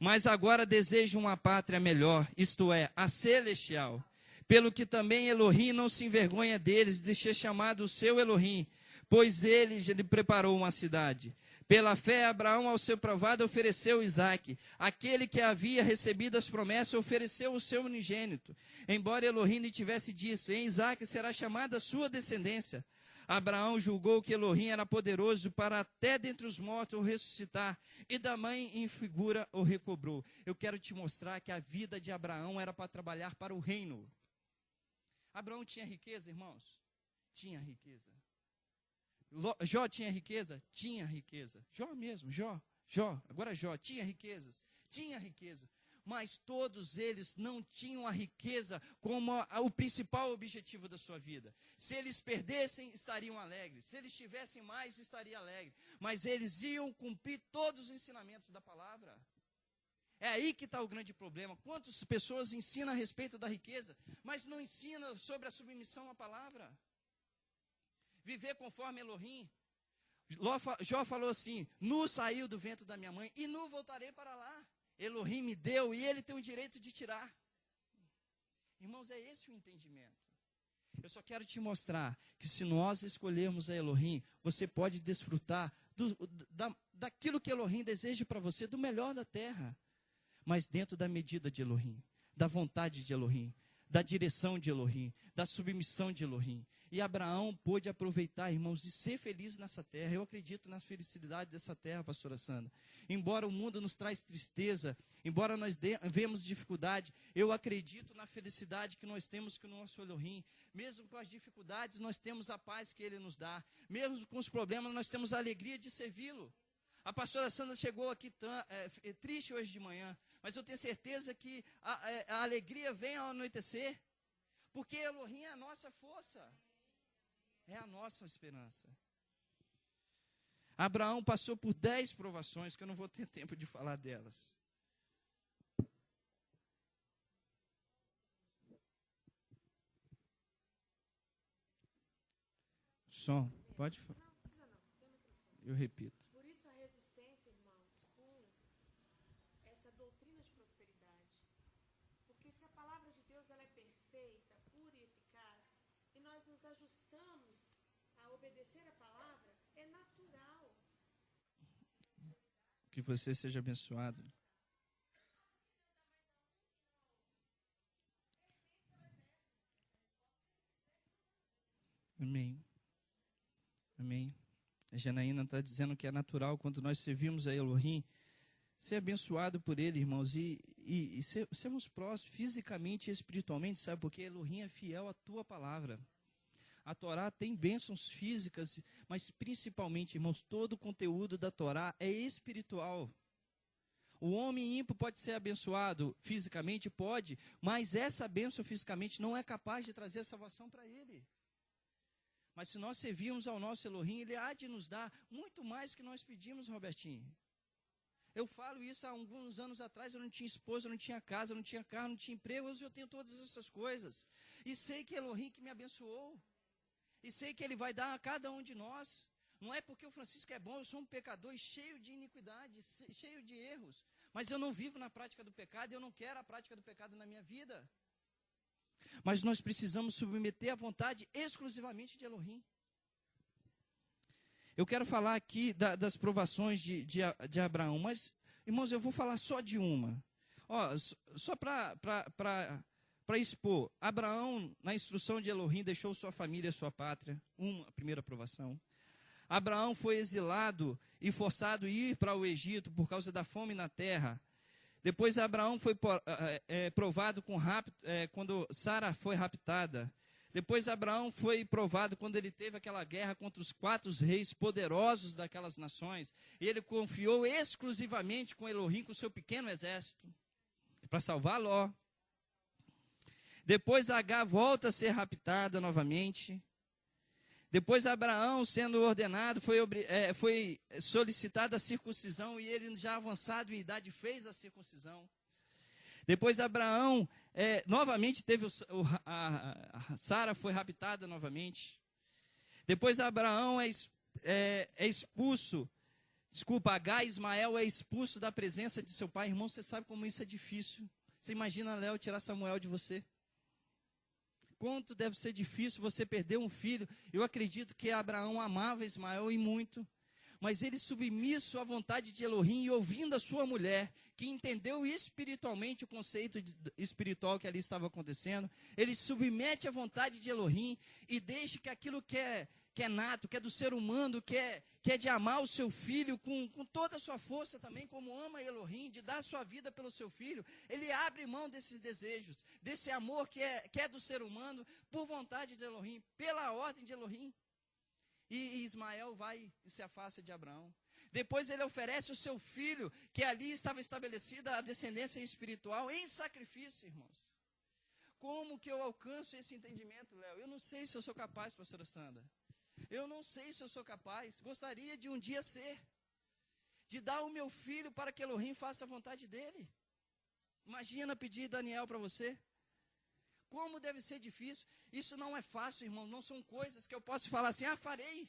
Mas agora desejam uma pátria melhor, isto é, a celestial. Pelo que também Elohim não se envergonha deles de ser chamado o seu Elohim, pois ele lhe preparou uma cidade. Pela fé, Abraão, ao ser provado, ofereceu Isaque. Aquele que havia recebido as promessas, ofereceu o seu unigênito. Embora Elohim lhe tivesse dito, em Isaque será chamada a sua descendência. Abraão julgou que Elohim era poderoso para até dentre os mortos o ressuscitar, e da mãe em figura o recobrou. Eu quero te mostrar que a vida de Abraão era para trabalhar para o reino. Abraão tinha riqueza, irmãos? Tinha riqueza. Jó tinha riqueza? Tinha riqueza. Jó mesmo, Jó. Agora Jó, tinha riquezas? Tinha riqueza. Mas todos eles não tinham a riqueza como o principal objetivo da sua vida. Se eles perdessem, estariam alegres. Se eles tivessem mais, estariam alegres. Mas eles iam cumprir todos os ensinamentos da palavra. É aí que está o grande problema. Quantas pessoas ensinam a respeito da riqueza, mas não ensinam sobre a submissão à palavra? Viver conforme Elohim. Jó falou assim, nu saiu do ventre da minha mãe e nu voltarei para lá. Elohim me deu e ele tem o direito de tirar. Irmãos, é esse o entendimento. Eu só quero te mostrar que se nós escolhermos a Elohim, você pode desfrutar daquilo que Elohim deseja para você, do melhor da terra. Mas dentro da medida de Elohim, da vontade de Elohim, da direção de Elohim, da submissão de Elohim. E Abraão pôde aproveitar, irmãos, e ser feliz nessa terra. Eu acredito na felicidade dessa terra, pastora Sandra. Embora o mundo nos traz tristeza, embora nós vemos dificuldade, eu acredito na felicidade que nós temos com o nosso Elohim. Mesmo com as dificuldades, nós temos a paz que Ele nos dá. Mesmo com os problemas, nós temos a alegria de servi-lo. A pastora Sandra chegou aqui triste hoje de manhã, mas eu tenho certeza que a alegria vem ao anoitecer, porque Elohim é a nossa força. É a nossa esperança. Abraão passou por 10 provações, que eu não vou ter tempo de falar delas. Som, pode falar. Eu repito. Por isso a resistência, irmãos, por essa doutrina de prosperidade. Porque se a palavra de Deus ela é perfeita, pura e eficaz, e nós nos ajustamos a obedecer a palavra, é natural. Que você seja abençoado. Amém. Amém. A Janaína está dizendo que é natural, quando nós servimos a Elohim, ser abençoado por Ele, irmãos, e sermos próximos fisicamente e espiritualmente, sabe? Porque Elohim é fiel à tua palavra. A Torá tem bênçãos físicas, mas principalmente, irmãos, todo o conteúdo da Torá é espiritual. O homem ímpio pode ser abençoado fisicamente? Pode, mas essa bênção fisicamente não é capaz de trazer salvação para ele. Mas se nós servirmos ao nosso Elohim, Ele há de nos dar muito mais que nós pedimos, Robertinho. Eu falo isso há alguns anos atrás, eu não tinha esposa, eu não tinha casa, eu não tinha carro, não tinha emprego, hoje eu tenho todas essas coisas. E sei que é Elohim que me abençoou. E sei que Ele vai dar a cada um de nós. Não é porque o Francisco é bom, eu sou um pecador e cheio de iniquidade, cheio de erros. Mas eu não vivo na prática do pecado e eu não quero a prática do pecado na minha vida. Mas nós precisamos submeter a vontade exclusivamente de Elohim. Eu quero falar aqui das provações de Abraão, mas, irmãos, eu vou falar só de uma. Só para expor, Abraão, na instrução de Elohim, deixou sua família e sua pátria, a primeira provação. Abraão foi exilado e forçado a ir para o Egito por causa da fome na terra. Depois Abraão foi provado quando Sara foi raptada. Depois Abraão foi provado quando ele teve aquela guerra contra os 4 reis poderosos daquelas nações. E ele confiou exclusivamente com Elohim, com o seu pequeno exército, para salvar Ló. Depois Agar volta a ser raptada novamente. Depois Abraão, sendo ordenado, foi solicitada a circuncisão, e ele, já avançado em idade, fez a circuncisão. Depois Abraão, novamente teve a Sara foi raptada novamente. Depois Abraão é expulso. Desculpa, Agar, Ismael é expulso da presença de seu pai. Irmão, você sabe como isso é difícil. Você imagina Léo tirar Samuel de você? Quanto deve ser difícil você perder um filho. Eu acredito que Abraão amava Ismael e muito. Mas ele, submisso à vontade de Elohim e ouvindo a sua mulher, que entendeu espiritualmente o conceito espiritual que ali estava acontecendo, ele submete à vontade de Elohim e deixa que aquilo que é nato, que é do ser humano, que é de amar o seu filho com toda a sua força também, como ama Elohim, de dar sua vida pelo seu filho, ele abre mão desses desejos, desse amor que é do ser humano, por vontade de Elohim, pela ordem de Elohim. E Ismael vai e se afasta de Abraão. Depois ele oferece o seu filho, que ali estava estabelecida a descendência espiritual, em sacrifício, irmãos. Como que eu alcanço esse entendimento, Léo? Eu não sei se eu sou capaz, pastora Sandra. Eu não sei se eu sou capaz. Gostaria de um dia ser. De dar o meu filho para que Elohim faça a vontade dele. Imagina pedir Daniel para você. Como deve ser difícil. Isso não é fácil, irmão. Não são coisas que eu posso falar assim, farei.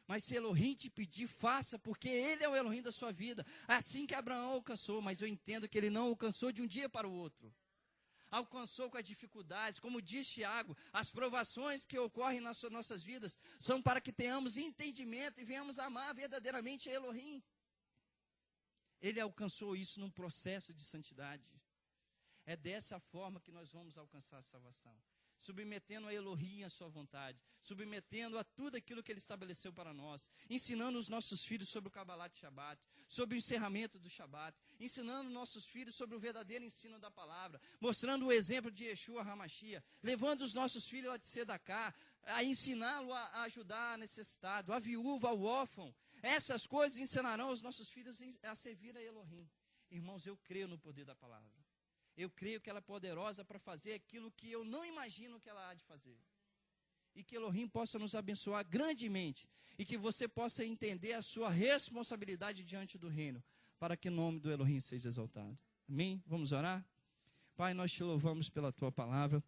Mas se Elohim te pedir, faça, porque ele é o Elohim da sua vida. Assim que Abraão alcançou, mas eu entendo que ele não alcançou de um dia para o outro. Alcançou com as dificuldades, como diz Tiago, as provações que ocorrem nas nossas vidas são para que tenhamos entendimento e venhamos amar verdadeiramente a Elohim. Ele alcançou isso num processo de santidade. É dessa forma que nós vamos alcançar a salvação. Submetendo a Elohim a sua vontade, submetendo a tudo aquilo que ele estabeleceu para nós, ensinando os nossos filhos sobre o Kabbalat Shabbat, sobre o encerramento do Shabbat, ensinando nossos filhos sobre o verdadeiro ensino da palavra, mostrando o exemplo de Yeshua HaMashiach, levando os nossos filhos a Tzedaká, a ensiná-lo a ajudar a necessitado, a viúva, ao órfão. Essas coisas ensinarão os nossos filhos a servir a Elohim. Irmãos, eu creio no poder da palavra. Eu creio que ela é poderosa para fazer aquilo que eu não imagino que ela há de fazer. E que Elohim possa nos abençoar grandemente. E que você possa entender a sua responsabilidade diante do reino. Para que o nome do Elohim seja exaltado. Amém? Vamos orar? Pai, nós te louvamos pela tua palavra.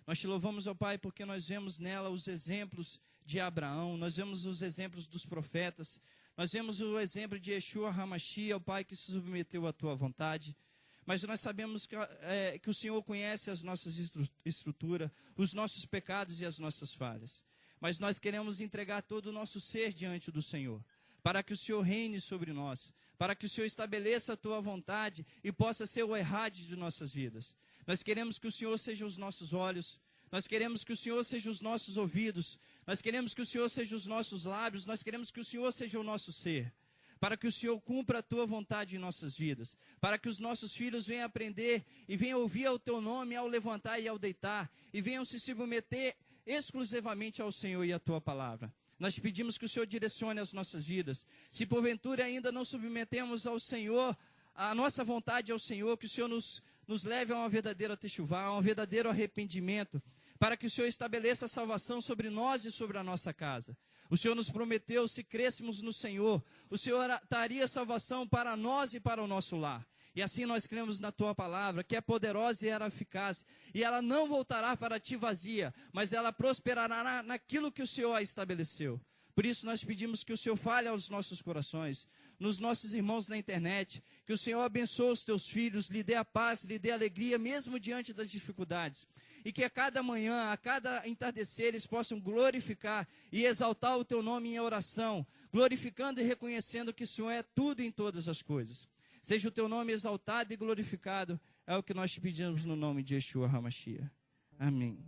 Nós te louvamos, ó Pai, porque nós vemos nela os exemplos de Abraão. Nós vemos os exemplos dos profetas. Nós vemos o exemplo de Yeshua HaMashiach, ó Pai, que se submeteu à tua vontade. Mas nós sabemos que o Senhor conhece as nossas estruturas, os nossos pecados e as nossas falhas. Mas nós queremos entregar todo o nosso ser diante do Senhor, para que o Senhor reine sobre nós, para que o Senhor estabeleça a tua vontade e possa ser o errade de nossas vidas. Nós queremos que o Senhor seja os nossos olhos, nós queremos que o Senhor seja os nossos ouvidos, nós queremos que o Senhor seja os nossos lábios, nós queremos que o Senhor seja o nosso ser. Para que o Senhor cumpra a tua vontade em nossas vidas, para que os nossos filhos venham aprender e venham ouvir o teu nome ao levantar e ao deitar, e venham se submeter exclusivamente ao Senhor e à tua palavra. Nós pedimos que o Senhor direcione as nossas vidas. Se porventura ainda não submetemos ao Senhor, a nossa vontade ao Senhor, que o Senhor nos leve a uma verdadeira techuvá, a um verdadeiro arrependimento, para que o Senhor estabeleça a salvação sobre nós e sobre a nossa casa. O Senhor nos prometeu, se crêssemos no Senhor, o Senhor daria salvação para nós e para o nosso lar. E assim nós cremos na tua palavra, que é poderosa e era eficaz. E ela não voltará para ti vazia, mas ela prosperará naquilo que o Senhor a estabeleceu. Por isso nós pedimos que o Senhor fale aos nossos corações, nos nossos irmãos na internet, que o Senhor abençoe os teus filhos, lhe dê a paz, lhe dê a alegria, mesmo diante das dificuldades. E que a cada manhã, a cada entardecer, eles possam glorificar e exaltar o teu nome em oração, glorificando e reconhecendo que o Senhor é tudo em todas as coisas. Seja o teu nome exaltado e glorificado, é o que nós te pedimos no nome de Yeshua HaMashiach. Amém.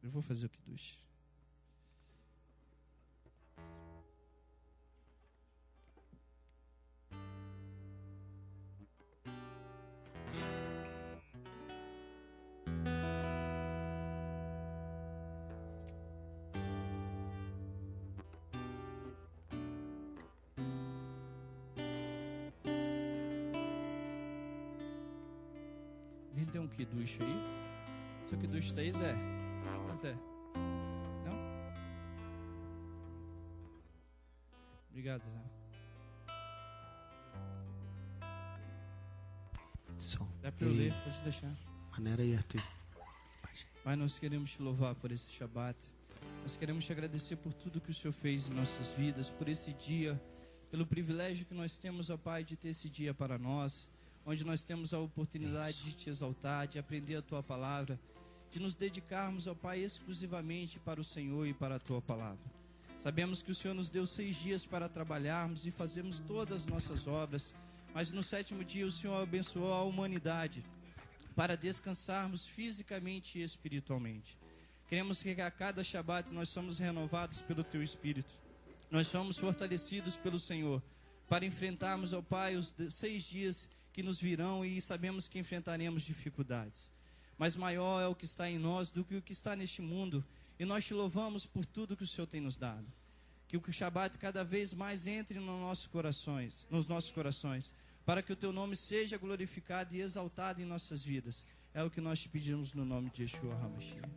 Eu vou fazer o Kiddush. Tem um Kiddush aí? Seu Kiddush 3 é. Zé? Não? Obrigado, Zé. Som. Dá para eu ler, pode deixar. Maneira aí, Arthur. Pai, nós queremos te louvar por esse Shabat. Nós queremos te agradecer por tudo que o Senhor fez em nossas vidas, por esse dia, pelo privilégio que nós temos, ó Pai, de ter esse dia para nós, onde nós temos a oportunidade de te exaltar, de aprender a Tua palavra, de nos dedicarmos, ó Pai, exclusivamente para o Senhor e para a Tua palavra. Sabemos que o Senhor nos deu 6 dias para trabalharmos e fazermos todas as nossas obras, mas no 7º dia o Senhor abençoou a humanidade para descansarmos fisicamente e espiritualmente. Queremos que a cada Shabat nós somos renovados pelo Teu Espírito. Nós somos fortalecidos pelo Senhor para enfrentarmos, ó Pai, os 6 dias que nos virão e sabemos que enfrentaremos dificuldades. Mas maior é o que está em nós do que o que está neste mundo. E nós te louvamos por tudo que o Senhor tem nos dado. Que o Shabat cada vez mais entre nos nossos corações, para que o Teu nome seja glorificado e exaltado em nossas vidas. É o que nós te pedimos no nome de Yeshua HaMashiach.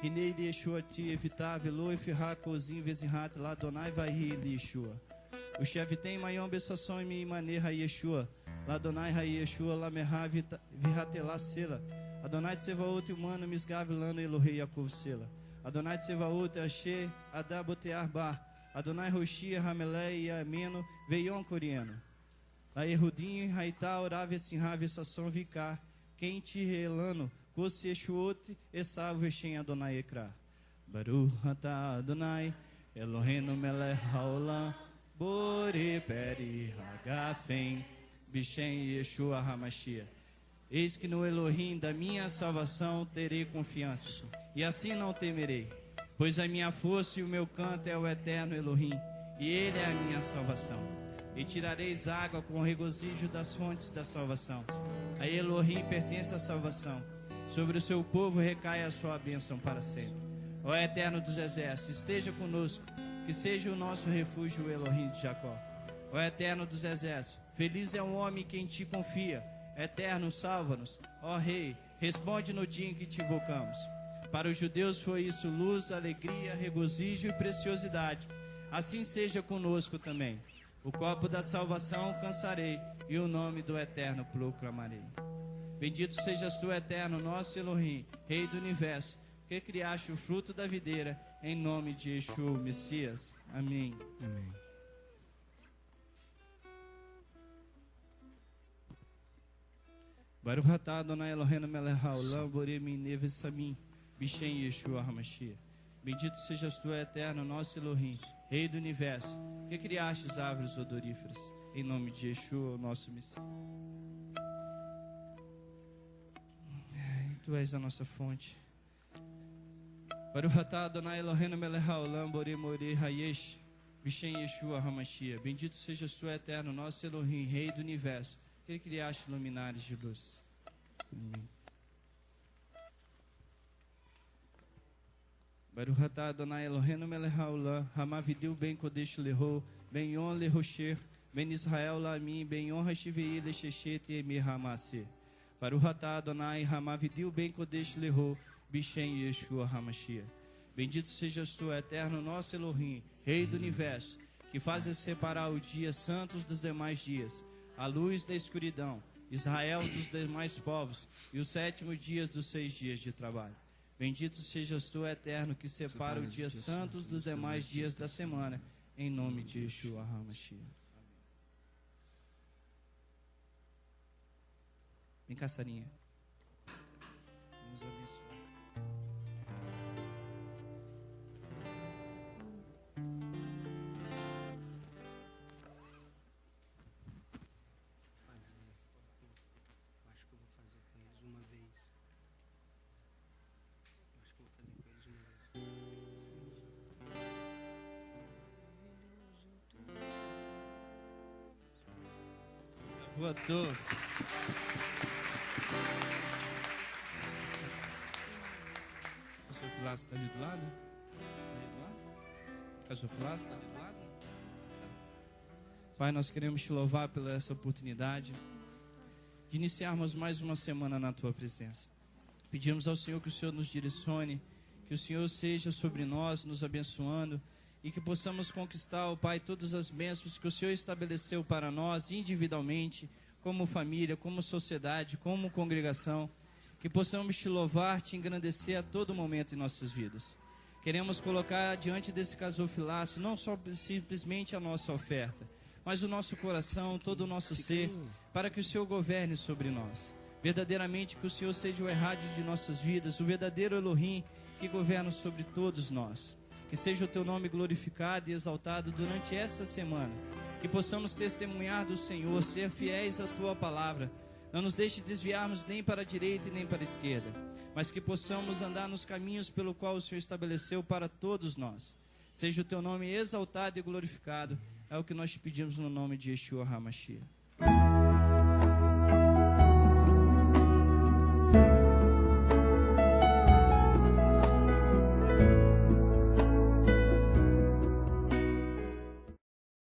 Hinei de Yeshua ti evitar veloi firra kozim vezihat lá donai vai Yeshua. O chefe tem maior benção em minha maneira Yeshua. Lá donai hai Yeshua lá merra viratelá sela. Adonai Tsevaot humano misgavilano Elohei Yaakov sela. Adonai Tsevaot Asher Adabotear Bar. Adonai Roshia Ramelei Ameno Veion Coriano. La Erudin Haitá Orave Sinhave Sasson Vicar. Quem te relano Kose Eshuot Esav Veshem Adonai Ekra. Baruch Atah Adonai Eloheinu Melech Haolam Bore Peri Hagafen Bishem Yeshua HaMashiach. Eis que no Elohim da minha salvação terei confiança, e assim não temerei, pois a minha força e o meu canto é o eterno Elohim, e ele é a minha salvação. E tirareis água com regozijo das fontes da salvação. A Elohim pertence a salvação, sobre o seu povo recai a sua bênção para sempre. Ó Eterno dos exércitos, esteja conosco, que seja o nosso refúgio o Elohim de Jacó. Ó Eterno dos exércitos, feliz é o homem que em ti confia. Eterno, salva-nos. Ó Rei, responde no dia em que te invocamos. Para os judeus foi isso luz, alegria, regozijo e preciosidade. Assim seja conosco também. O copo da salvação alcançarei e o nome do Eterno proclamarei. Bendito sejas tu, Eterno, nosso Elohim, Rei do universo, que criaste o fruto da videira, em nome de Yeshua, Messias. Amém. Amém. Baruch atah Adonai Eloheinu melech haolam borei minei vesamim Bishem Yeshua HaMashiach. Bendito sejas tu, Eterno, nosso Elohim, Rei do universo, que criaste as árvores odoríferas, em nome de Yeshua, nosso Messias. Tu és a nossa fonte. Baruch atah Adonai Eloheinu melech haolam borei morei hayesh Bishem Yeshua HaMashiach. Bendito sejas tu, Eterno, nosso Elohim, Rei do universo, que criaste luminares de luz. Amém. Baruch atah Adonai Eloheinu melech haolam hamavidiu ben kodesh leho ben yon lehosher ben Israel lamin ben yon hashivei leshechet emir hamaseh. Baruch atah Adonai hamavidiu ben kodesh leho Bishem Yeshua HaMashiach. Bendito sejas tu, Eterno, nosso Elohim, Rei do universo, que fazes separar o dia santo dos demais dias, a luz da escuridão, Israel dos demais povos, e os 7º dia dos 6 dias de trabalho. Bendito sejas tu, Eterno, que separa o dia santo dos demais dias da semana, em nome de Yeshua HaMashiach. Vem cá, Sarinha. Vamos abençoar. Votou. O seu Filácio está ali do lado? O seu Filácio está ali do lado? Pai, nós queremos te louvar pela essa oportunidade de iniciarmos mais uma semana na tua presença. Pedimos ao Senhor que o Senhor nos direcione Que o Senhor seja sobre nós, nos abençoando, e que possamos conquistar, ó Pai, todas as bênçãos que o Senhor estabeleceu para nós individualmente, como família, como sociedade, como congregação. Que possamos te louvar, te engrandecer a todo momento em nossas vidas. Queremos colocar diante desse gasofilaço não só simplesmente a nossa oferta, mas o nosso coração, todo o nosso ser, para que o Senhor governe sobre nós. Verdadeiramente que o Senhor seja o Errade de nossas vidas, o verdadeiro Elohim que governa sobre todos nós. Que seja o teu nome glorificado e exaltado durante essa semana. Que possamos testemunhar do Senhor, ser fiéis à tua palavra. Não nos deixe desviarmos nem para a direita e nem para a esquerda, mas que possamos andar nos caminhos pelo qual o Senhor estabeleceu para todos nós. Seja o teu nome exaltado e glorificado. É o que nós te pedimos no nome de Yeshua HaMashiach.